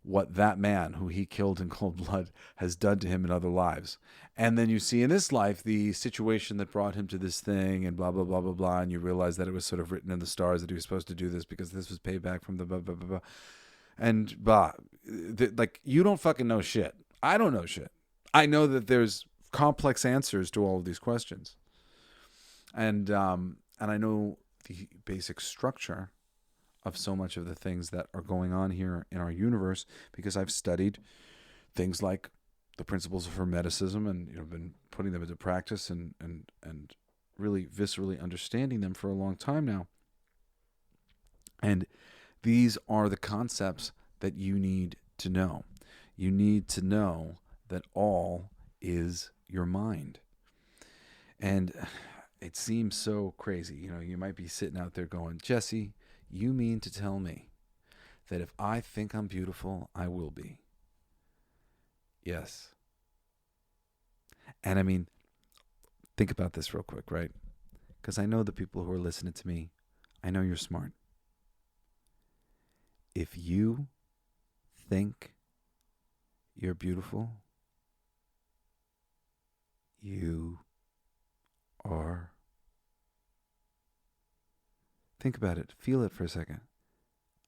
what that man who he killed in cold blood has done to him in other lives. And then you see in this life the situation that brought him to this thing and blah, blah, blah, blah, blah. And you realize that it was sort of written in the stars that he was supposed to do this because this was payback from the blah, blah, blah, blah. And you don't fucking know shit. I don't know shit. I know that there's complex answers to all of these questions. And I know the basic structure of so much of the things that are going on here in our universe, because I've studied things like the principles of Hermeticism and been putting them into practice and really viscerally understanding them for a long time now. And these are the concepts that you need to know. You need to know that all is your mind. And it seems so crazy. You might be sitting out there going, Jesse, you mean to tell me that if I think I'm beautiful, I will be? Yes. And think about this real quick, right? Because I know the people who are listening to me, I know you're smart. If you think you're beautiful, you are. Think about it. Feel it for a second.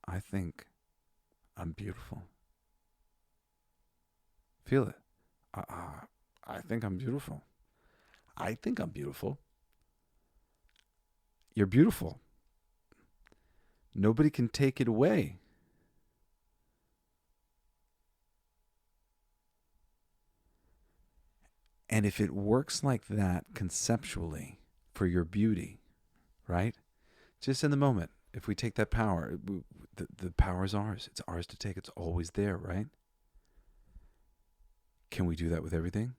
I think I'm beautiful. Feel it. I think I'm beautiful. I think I'm beautiful. You're beautiful. Nobody can take it away. And if it works like that conceptually for your beauty, right? Just in the moment, if we take that power, the power is ours. It's ours to take. It's always there, right? Can we do that with everything?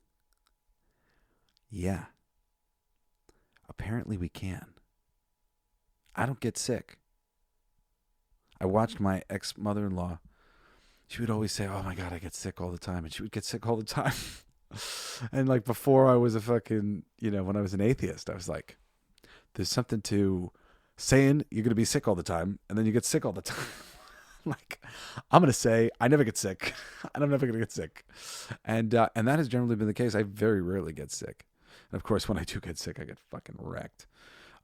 Yeah. Apparently we can. I don't get sick. I watched my ex-mother-in-law. She would always say, "Oh my God, I get sick all the time." And she would get sick all the time. And like before I was a fucking, when I was an atheist, I was like, there's something to saying you're going to be sick all the time and then you get sick all the time. Like, I'm going to say I never get sick and I'm never going to get sick. And that has generally been the case. I very rarely get sick. And of course, when I do get sick, I get fucking wrecked.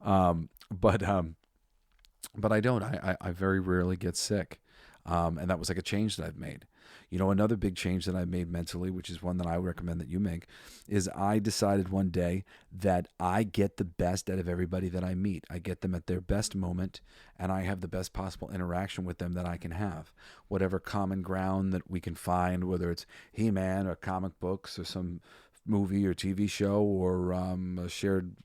But I don't. I very rarely get sick. And that was like a change that I've made. Another big change that I've made mentally, which is one that I recommend that you make, is I decided one day that I get the best out of everybody that I meet. I get them at their best moment, and I have the best possible interaction with them that I can have. Whatever common ground that we can find, whether it's He-Man or comic books or some movie or TV show or a shared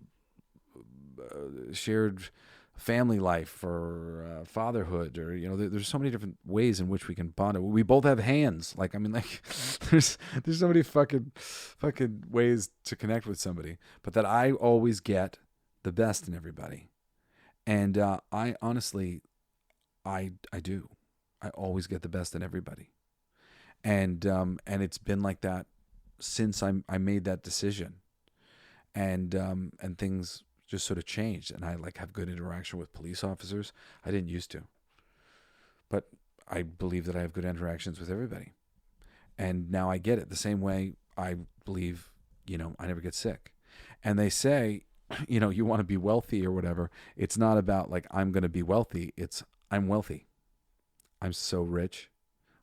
family life or fatherhood, or there's so many different ways in which we can bond. We both have hands. There's so many fucking ways to connect with somebody. But that I always get the best in everybody, and I honestly, I do. I always get the best in everybody, and it's been like that since I made that decision, and things just sort of changed, and I have good interaction with police officers. I didn't used to, but I believe that I have good interactions with everybody, and now I get it the same way. I believe, I never get sick, and they say, you want to be wealthy or whatever. It's not about I'm going to be wealthy. It's I'm wealthy. I'm so rich.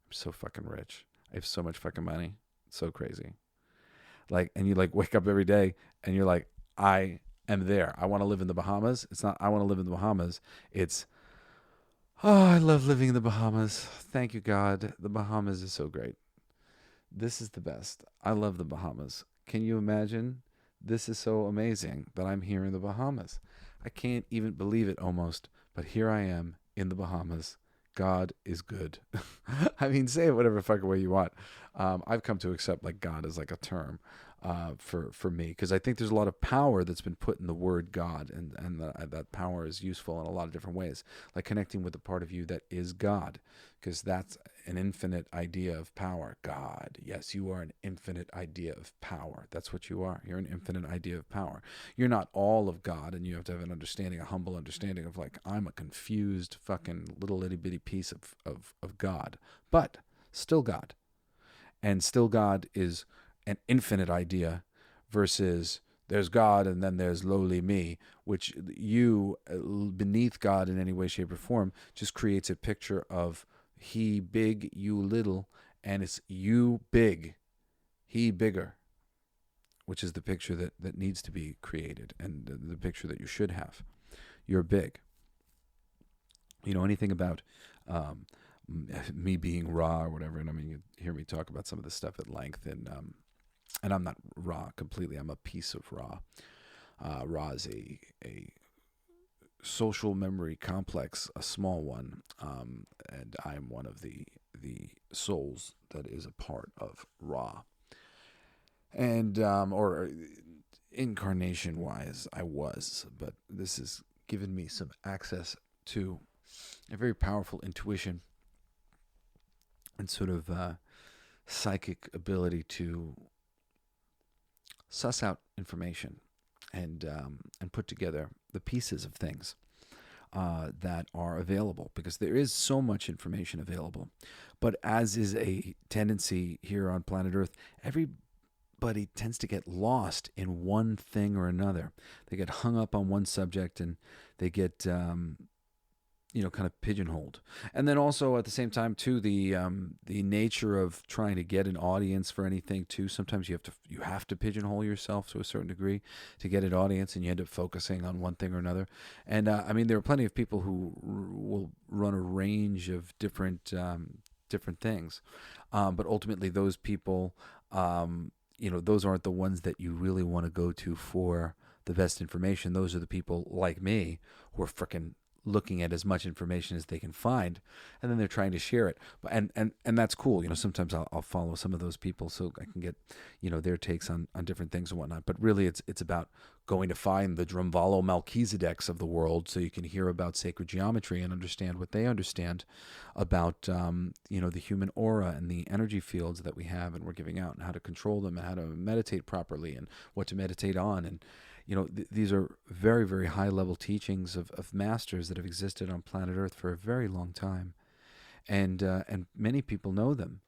I'm so fucking rich. I have so much fucking money. It's so crazy. And you wake up every day and you're like, I am there. I want to live in the Bahamas. It's not I want to live in the Bahamas. It's, oh, I love living in the Bahamas. Thank you, God. The Bahamas is so great. This is the best. I love the Bahamas. Can you imagine? This is so amazing that I'm here in the Bahamas. I can't even believe it almost, but here I am in the Bahamas. God is good. I mean, say it whatever fucking way you want. I've come to accept God as a term for me, because I think there's a lot of power that's been put in the word God, and that power is useful in a lot of different ways, like connecting with the part of you that is God, because that's an infinite idea of power. God, yes, you are an infinite idea of power. That's what you are. You're an infinite idea of power. You're not all of God, and you have to have an understanding, a humble understanding of I'm a confused fucking little itty bitty piece of God, but still God. And still God is an infinite idea versus there's God and then there's lowly me, which you, beneath God in any way, shape, or form, just creates a picture of he big, you little, and it's you big, he bigger, which is the picture that needs to be created, and the picture that you should have. You're big. Anything about me being raw or whatever, and I mean, you hear me talk about some of this stuff at length, and I'm not raw completely. I'm a piece of raw. Raw is a social memory complex, a small one, and I'm one of the souls that is a part of raw. And or incarnation wise, I was, but this has given me some access to a very powerful intuition and sort of psychic ability to suss out information and put together the pieces of things that are available, because there is so much information available. But as is a tendency here on planet Earth, everybody tends to get lost in one thing or another. They get hung up on one subject, and they get kind of pigeonholed. And then also at the same time too, the nature of trying to get an audience for anything too. Sometimes you have to pigeonhole yourself to a certain degree to get an audience, and you end up focusing on one thing or another. And I mean, there are plenty of people who will run a range of different things, but ultimately those people, those aren't the ones that you really want to go to for the best information. Those are the people like me who are freaking looking at as much information as they can find, and then they're trying to share it. And that's cool. Sometimes I'll follow some of those people so I can get their takes on different things and whatnot. But really, it's about going to find the Drumvalo Melchizedeks of the world, so you can hear about sacred geometry and understand what they understand about the human aura and the energy fields that we have and we're giving out, and how to control them, and how to meditate properly, and what to meditate on. And these are very, very high level teachings of masters that have existed on planet Earth for a very long time, and many people know them.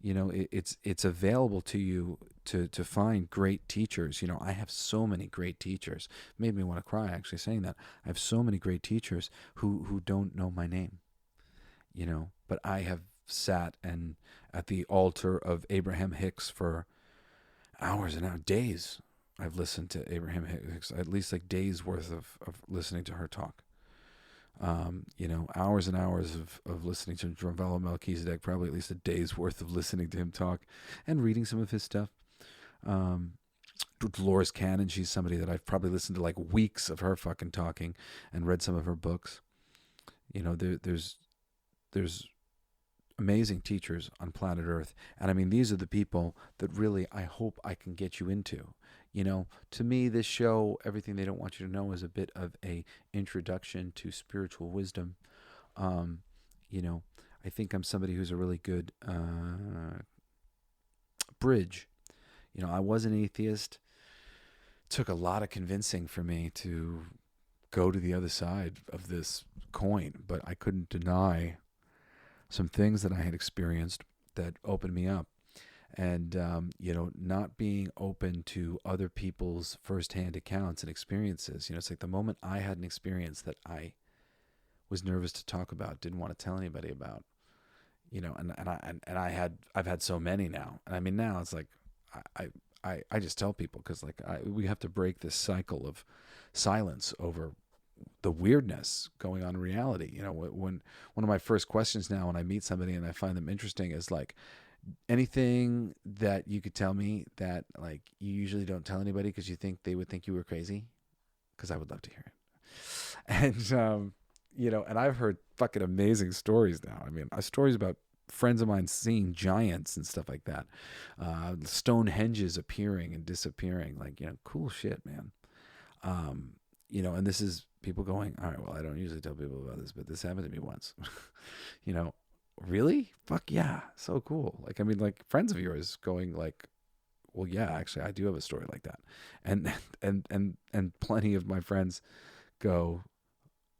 It's available to you to find great teachers. I have so many great teachers. It made me want to cry actually saying that. I have so many great teachers who don't know my name. But I have sat and at the altar of Abraham Hicks for hours and hours, days. I've listened to Abraham Hicks, at least like days worth of listening to her talk. Hours and hours of listening to Drumvalo Melchizedek, probably at least a day's worth of listening to him talk and reading some of his stuff. Dolores Cannon, she's somebody that I've probably listened to like weeks of her fucking talking and read some of her books. There's amazing teachers on planet Earth. And I mean, these are the people that really I hope I can get you into. To me, this show, Everything They Don't Want You to Know, is a bit of a introduction to spiritual wisdom. I think I'm somebody who's a really good bridge. I was an atheist. It took a lot of convincing for me to go to the other side of this coin, but I couldn't deny some things that I had experienced that opened me up. And, not being open to other people's firsthand accounts and experiences. It's like the moment I had an experience that I was nervous to talk about, didn't want to tell anybody about, I've had so many now. And I mean, now it's like, I just tell people, because like we have to break this cycle of silence over the weirdness going on in reality. When one of my first questions now when I meet somebody and I find them interesting is like, anything that you could tell me that like you usually don't tell anybody because you think they would think you were crazy, because I would love to hear it. And and I've heard fucking amazing stories now. I mean, stories about friends of mine seeing giants and stuff like that, Stonehenges appearing and disappearing, like cool shit, man. And this is people going, all right, well, I don't usually tell people about this, but this happened to me once. Really? Fuck yeah. So cool. Like, I mean, like friends of yours going like, well, yeah, actually I do have a story like that. And plenty of my friends go,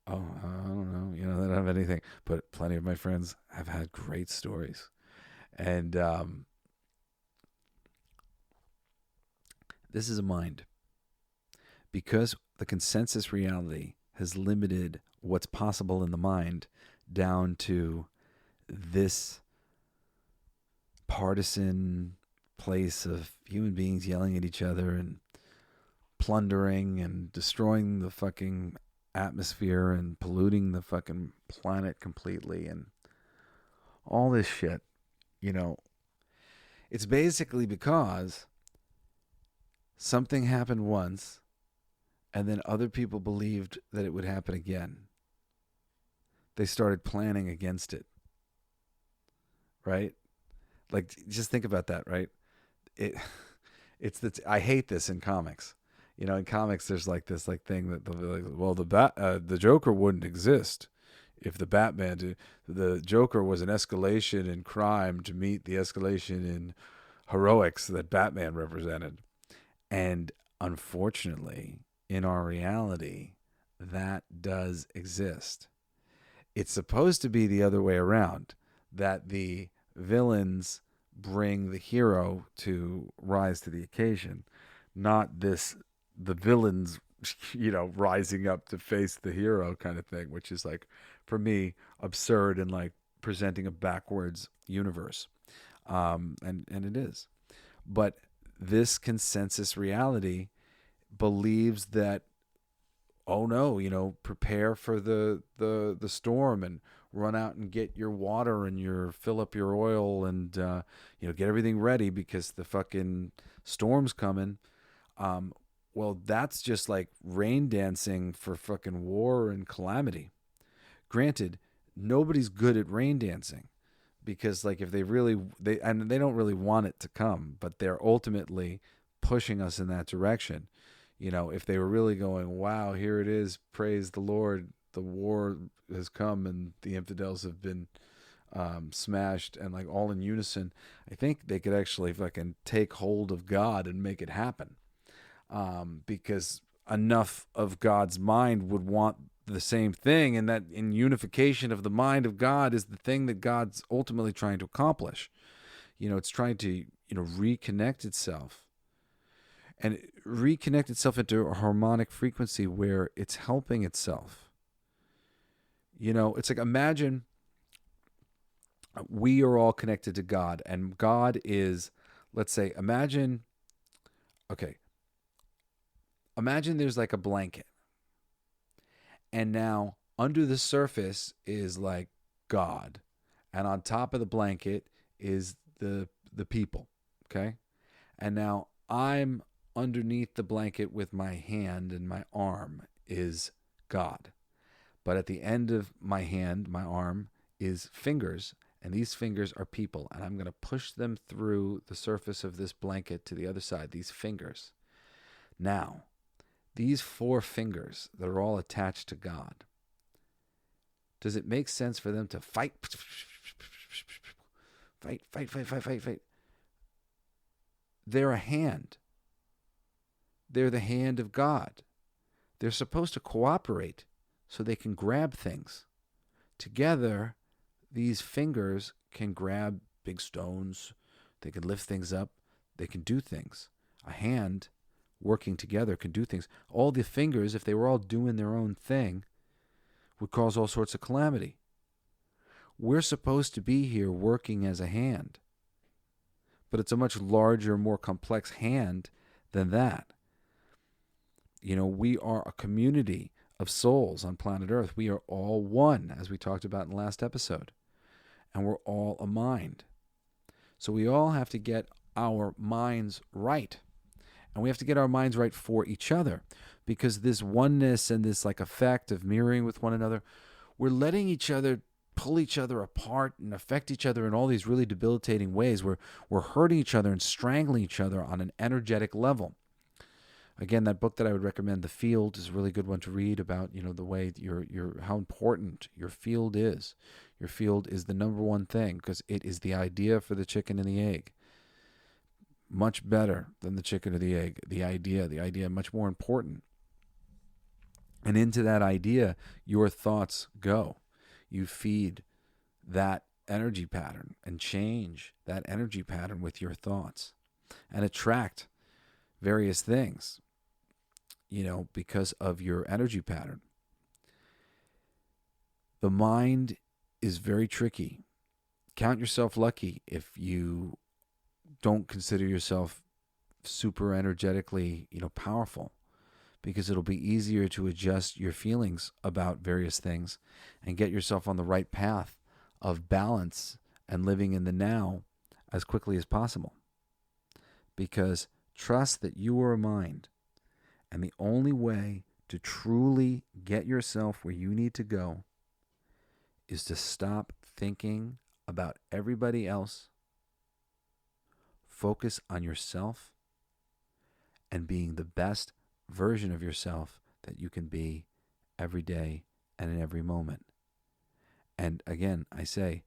oh, I don't know, they don't have anything, but plenty of my friends have had great stories. And, this is a mind, because the consensus reality has limited what's possible in the mind down to this partisan place of human beings yelling at each other and plundering and destroying the fucking atmosphere and polluting the fucking planet completely and all this shit. It's basically because something happened once and then other people believed that it would happen again. They started planning against it. Right? Like, just think about that, right? I hate this in comics. In comics, there's like this like thing that they'll be like, well, the Joker wouldn't exist if the Joker was an escalation in crime to meet the escalation in heroics that Batman represented. And unfortunately, in our reality, that does exist. It's supposed to be the other way around, that the villains bring the hero to rise to the occasion, not the villains rising up to face the hero kind of thing, which is like, for me, absurd and like presenting a backwards universe. And it is. But this consensus reality believes that, oh no, prepare for the storm and run out and get your water and fill up your oil and get everything ready because the fucking storm's coming. Well, that's just like rain dancing for fucking war and calamity. Granted, nobody's good at rain dancing because like if they don't really want it to come, but they're ultimately pushing us in that direction. If they were really going, wow, here it is, praise the Lord, the war has come and the infidels have been smashed, and like all in unison, I think they could actually fucking take hold of God and make it happen. Because enough of God's mind would want the same thing, and that in unification of the mind of God is the thing that God's ultimately trying to accomplish. It's trying to reconnect itself and reconnect itself into a harmonic frequency where it's helping itself. It's like, imagine we are all connected to God, and God is, let's say, imagine there's like a blanket, and now under the surface is like God, and on top of the blanket is the people, okay? And now I'm underneath the blanket with my hand, and my arm is God. But at the end of my hand, my arm, is fingers, and these fingers are people, and I'm going to push them through the surface of this blanket to the other side, these fingers. Now, these 4 fingers that are all attached to God, does it make sense for them to fight? Fight. They're a hand. They're the hand of God. They're supposed to cooperate so they can grab things. Together, these fingers can grab big stones. They can lift things up. They can do things. A hand working together can do things. All the fingers, if they were all doing their own thing, would cause all sorts of calamity. We're supposed to be here working as a hand. But it's a much larger, more complex hand than that. We are a community of souls on planet Earth. We are all one, as we talked about in the last episode. And we're all a mind. So we all have to get our minds right. And we have to get our minds right for each other. Because this oneness and this like effect of mirroring with one another, we're letting each other pull each other apart and affect each other in all these really debilitating ways. We're hurting each other and strangling each other on an energetic level. Again, that book that I would recommend, The Field, is a really good one to read about, the way how important your field is. Your field is the number one thing because it is the idea for the chicken and the egg. Much better than the chicken or the egg. The idea, much more important. And into that idea, your thoughts go. You feed that energy pattern and change that energy pattern with your thoughts and attract various things, because of your energy pattern. The mind is very tricky. Count yourself lucky if you don't consider yourself super energetically, powerful, because it'll be easier to adjust your feelings about various things and get yourself on the right path of balance and living in the now as quickly as possible. Because trust that you are a mind, and the only way to truly get yourself where you need to go is to stop thinking about everybody else, focus on yourself, and being the best version of yourself that you can be every day and in every moment. And again, I say,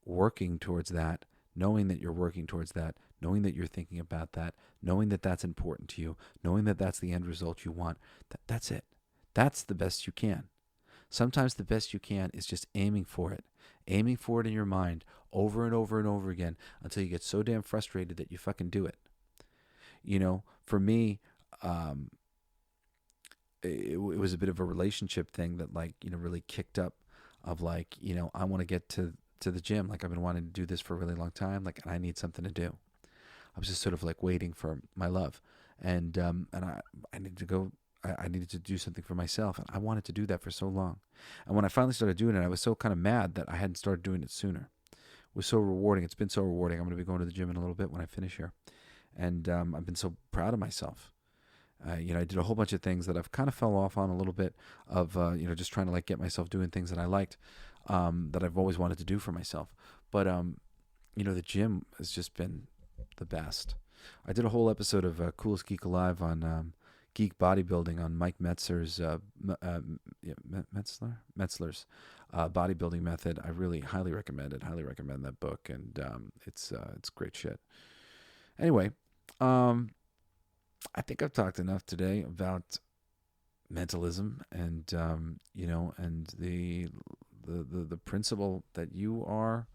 working towards that, knowing that you're working towards that, knowing that you're thinking about that, knowing that that's important to you, knowing that that's the end result you want, that's it. That's the best you can. Sometimes the best you can is just aiming for it in your mind over and over and over again until you get so damn frustrated that you fucking do it. For me, it was a bit of a relationship thing that like, really kicked up of like, I want to get to the gym. Like I've been wanting to do this for a really long time. Like I need something to do. I was just sort of like waiting for my love, and I needed to go. I needed to do something for myself, and I wanted to do that for so long. And when I finally started doing it, I was so kind of mad that I hadn't started doing it sooner. It was so rewarding. It's been so rewarding. I'm going to be going to the gym in a little bit when I finish here, and I've been so proud of myself. I did a whole bunch of things that I've kind of fell off on a little bit of, just trying to like get myself doing things that I liked, that I've always wanted to do for myself. But, the gym has just been the best. I did a whole episode of Coolest Geek Alive on geek bodybuilding on Mike Metzler's Metzler's bodybuilding method. I really highly recommend it. Highly recommend that book, and it's great shit. Anyway, I think I've talked enough today about mentalism and and the principle that you are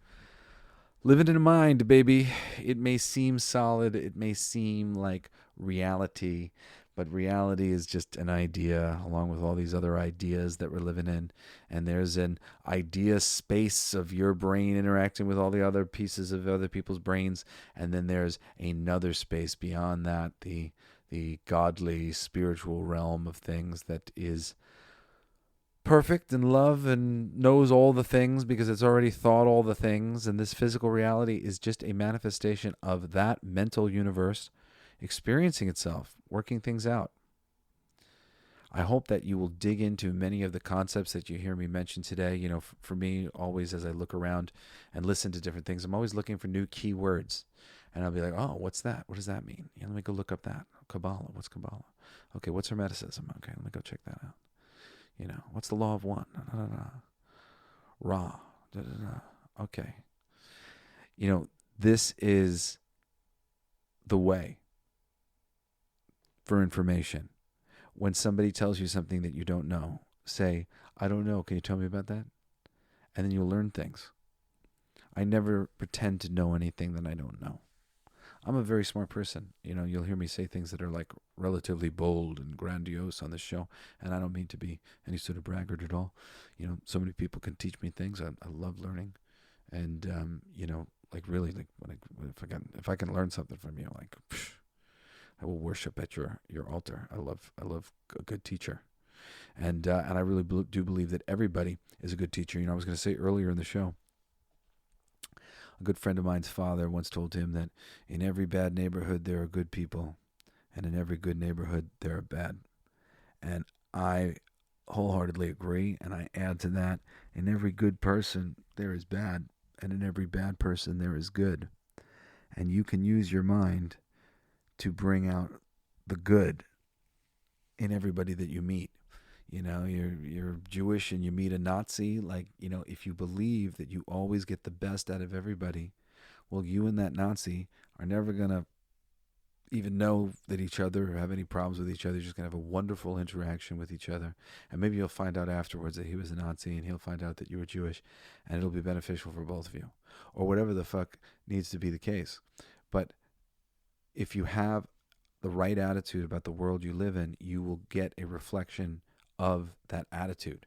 living in a mind, baby. It may seem solid, it may seem like reality, but reality is just an idea along with all these other ideas that we're living in. And there's an idea space of your brain interacting with all the other pieces of other people's brains. And then there's another space beyond that, the godly spiritual realm of things that is perfect and love and knows all the things because it's already thought all the things. And this physical reality is just a manifestation of that mental universe experiencing itself, working things out. I hope that you will dig into many of the concepts that you hear me mention today. For me, always as I look around and listen to different things, I'm always looking for new keywords. And I'll be like, oh, what's that? What does that mean? Let me go look up that. Kabbalah. What's Kabbalah? Okay, what's Hermeticism? Okay, let me go check that out. What's the law of one? Ra. Okay. This is the way for information. When somebody tells you something that you don't know, say, I don't know. Can you tell me about that? And then you'll learn things. I never pretend to know anything that I don't know. I'm a very smart person. You'll hear me say things that are like relatively bold and grandiose on this show, and I don't mean to be any sort of braggart at all. So many people can teach me things. I love learning, and like really, like if I can learn something from you, like I will worship at your altar. I love a good teacher, and I really do believe that everybody is a good teacher. I was going to say earlier in the show, a good friend of mine's father once told him that in every bad neighborhood there are good people, and in every good neighborhood there are bad. And I wholeheartedly agree, and I add to that, in every good person there is bad, and in every bad person there is good. And you can use your mind to bring out the good in everybody that you meet. You're Jewish and you meet a Nazi, if you believe that you always get the best out of everybody, well, you and that Nazi are never going to even know that each other or have any problems with each other. You're just going to have a wonderful interaction with each other. And maybe you'll find out afterwards that he was a Nazi and he'll find out that you were Jewish, and it'll be beneficial for both of you, or whatever the fuck needs to be the case. But if you have the right attitude about the world you live in, you will get a reflection of that attitude.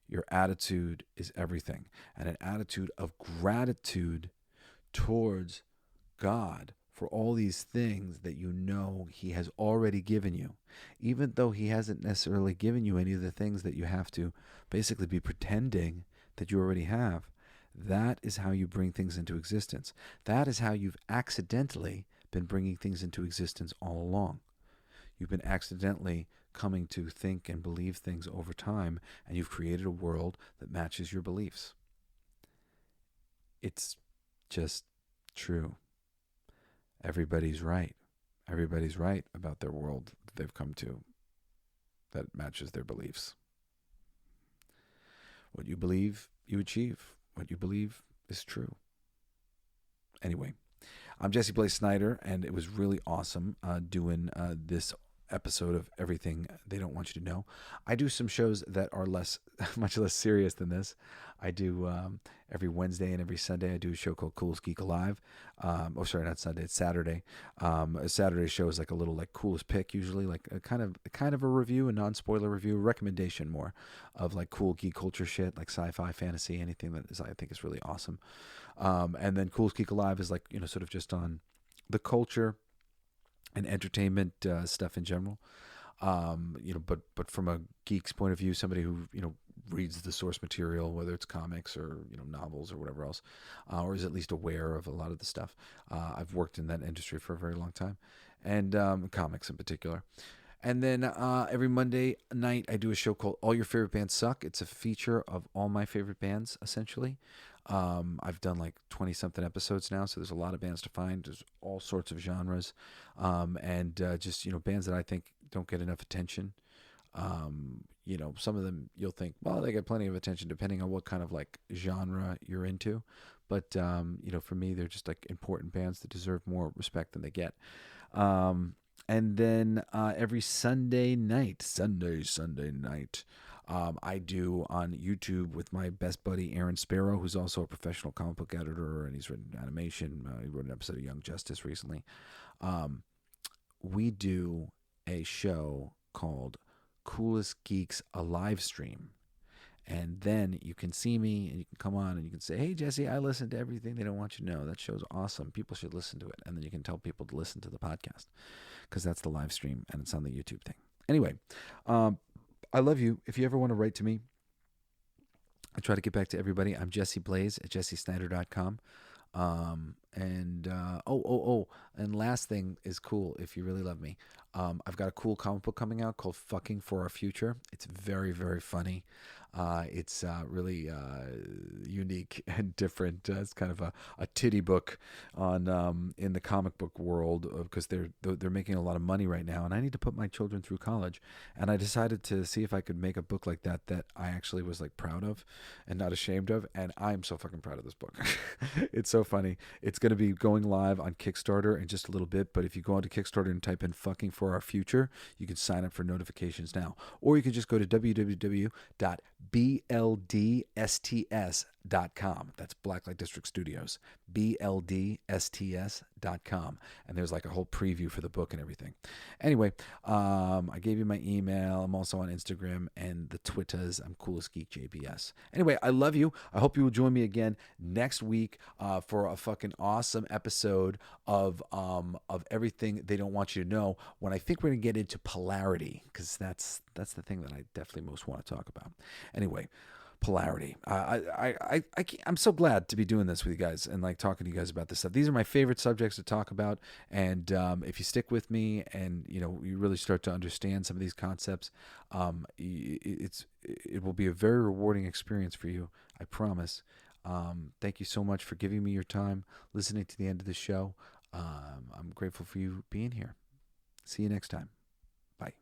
Your attitude is everything. And an attitude of gratitude towards God for all these things that He has already given you. Even though He hasn't necessarily given you any of the things that you have to basically be pretending that you already have. That is how you bring things into existence. That is how you've accidentally been bringing things into existence all along. You've been accidentally coming to think and believe things over time, and you've created a world that matches your beliefs. It's just true. Everybody's right. Everybody's right about their world that they've come to that matches their beliefs. What you believe, you achieve. What you believe is true. Anyway, I'm Jesse Blaze Snider, and it was really awesome doing this episode of Everything They Don't Want You to Know. I do some shows that are much less serious than this. I do every Wednesday and every Sunday. I do a show called Coolest Geek Alive. Oh, sorry, not Sunday. It's Saturday. A Saturday show is like a little like coolest pick, usually like a kind of a review, a non-spoiler review, a recommendation more of like cool geek culture shit, like sci-fi, fantasy, anything that is I think is really awesome. And then Coolest Geek Alive is like sort of just on the culture and entertainment stuff in general. But from a geek's point of view, somebody who reads the source material, whether it's comics or novels or whatever else, or is at least aware of a lot of the stuff. I've worked in that industry for a very long time, and comics in particular. And then every Monday night, I do a show called All Your Favorite Bands Suck. It's a feature of all my favorite bands, essentially. I've done like 20-something episodes now, so there's a lot of bands to find. There's all sorts of genres, and just bands that I think don't get enough attention. Some of them you'll think, well, they get plenty of attention depending on what kind of like genre you're into. But for me, they're just like important bands that deserve more respect than they get. And then every Sunday night, I do on YouTube with my best buddy Aaron Sparrow, who's also a professional comic book editor, and he's written animation. He wrote an episode of Young Justice recently. We do a show called Coolest Geeks, a live stream. And then you can see me and you can come on and you can say, hey, Jesse, I listened to Everything They Don't Want You to Know. That show's awesome. People should listen to it. And then you can tell people to listen to the podcast because that's the live stream and it's on the YouTube thing. Anyway, I love you. If you ever want to write to me, I try to get back to everybody. I'm Jesse Blaze at jessesnider.com. And last thing is cool if you really love me. I've got a cool comic book coming out called Fucking for Our Future. It's very, very funny. It's really unique and different. It's kind of a titty book on in the comic book world because they're making a lot of money right now, and I need to put my children through college. And I decided to see if I could make a book like that I actually was like proud of and not ashamed of. And I'm so fucking proud of this book. It's so funny. It's going to be going live on Kickstarter in just a little bit. But if you go onto Kickstarter and type in Fucking for Our Future, you can sign up for notifications now. Or you can just go to www.bldsts.com. That's Blacklight District Studios. bldsts.com. And there's like a whole preview for the book and everything. Anyway, I gave you my email. I'm also on Instagram and the Twitters. I'm Coolest Geek JBS. Anyway, I love you. I hope you will join me again next week for a fucking awesome episode of Everything They Don't Want You to Know, when I think we're going to get into polarity, because that's the thing that I definitely most want to talk about. Anyway, polarity. I'm so glad to be doing this with you guys and like talking to you guys about this stuff. These are my favorite subjects to talk about, and if you stick with me and you really start to understand some of these concepts, it will be a very rewarding experience for you, I promise. Thank you so much for giving me your time, listening to the end of the show. I'm grateful for you being here. See you next time. Bye.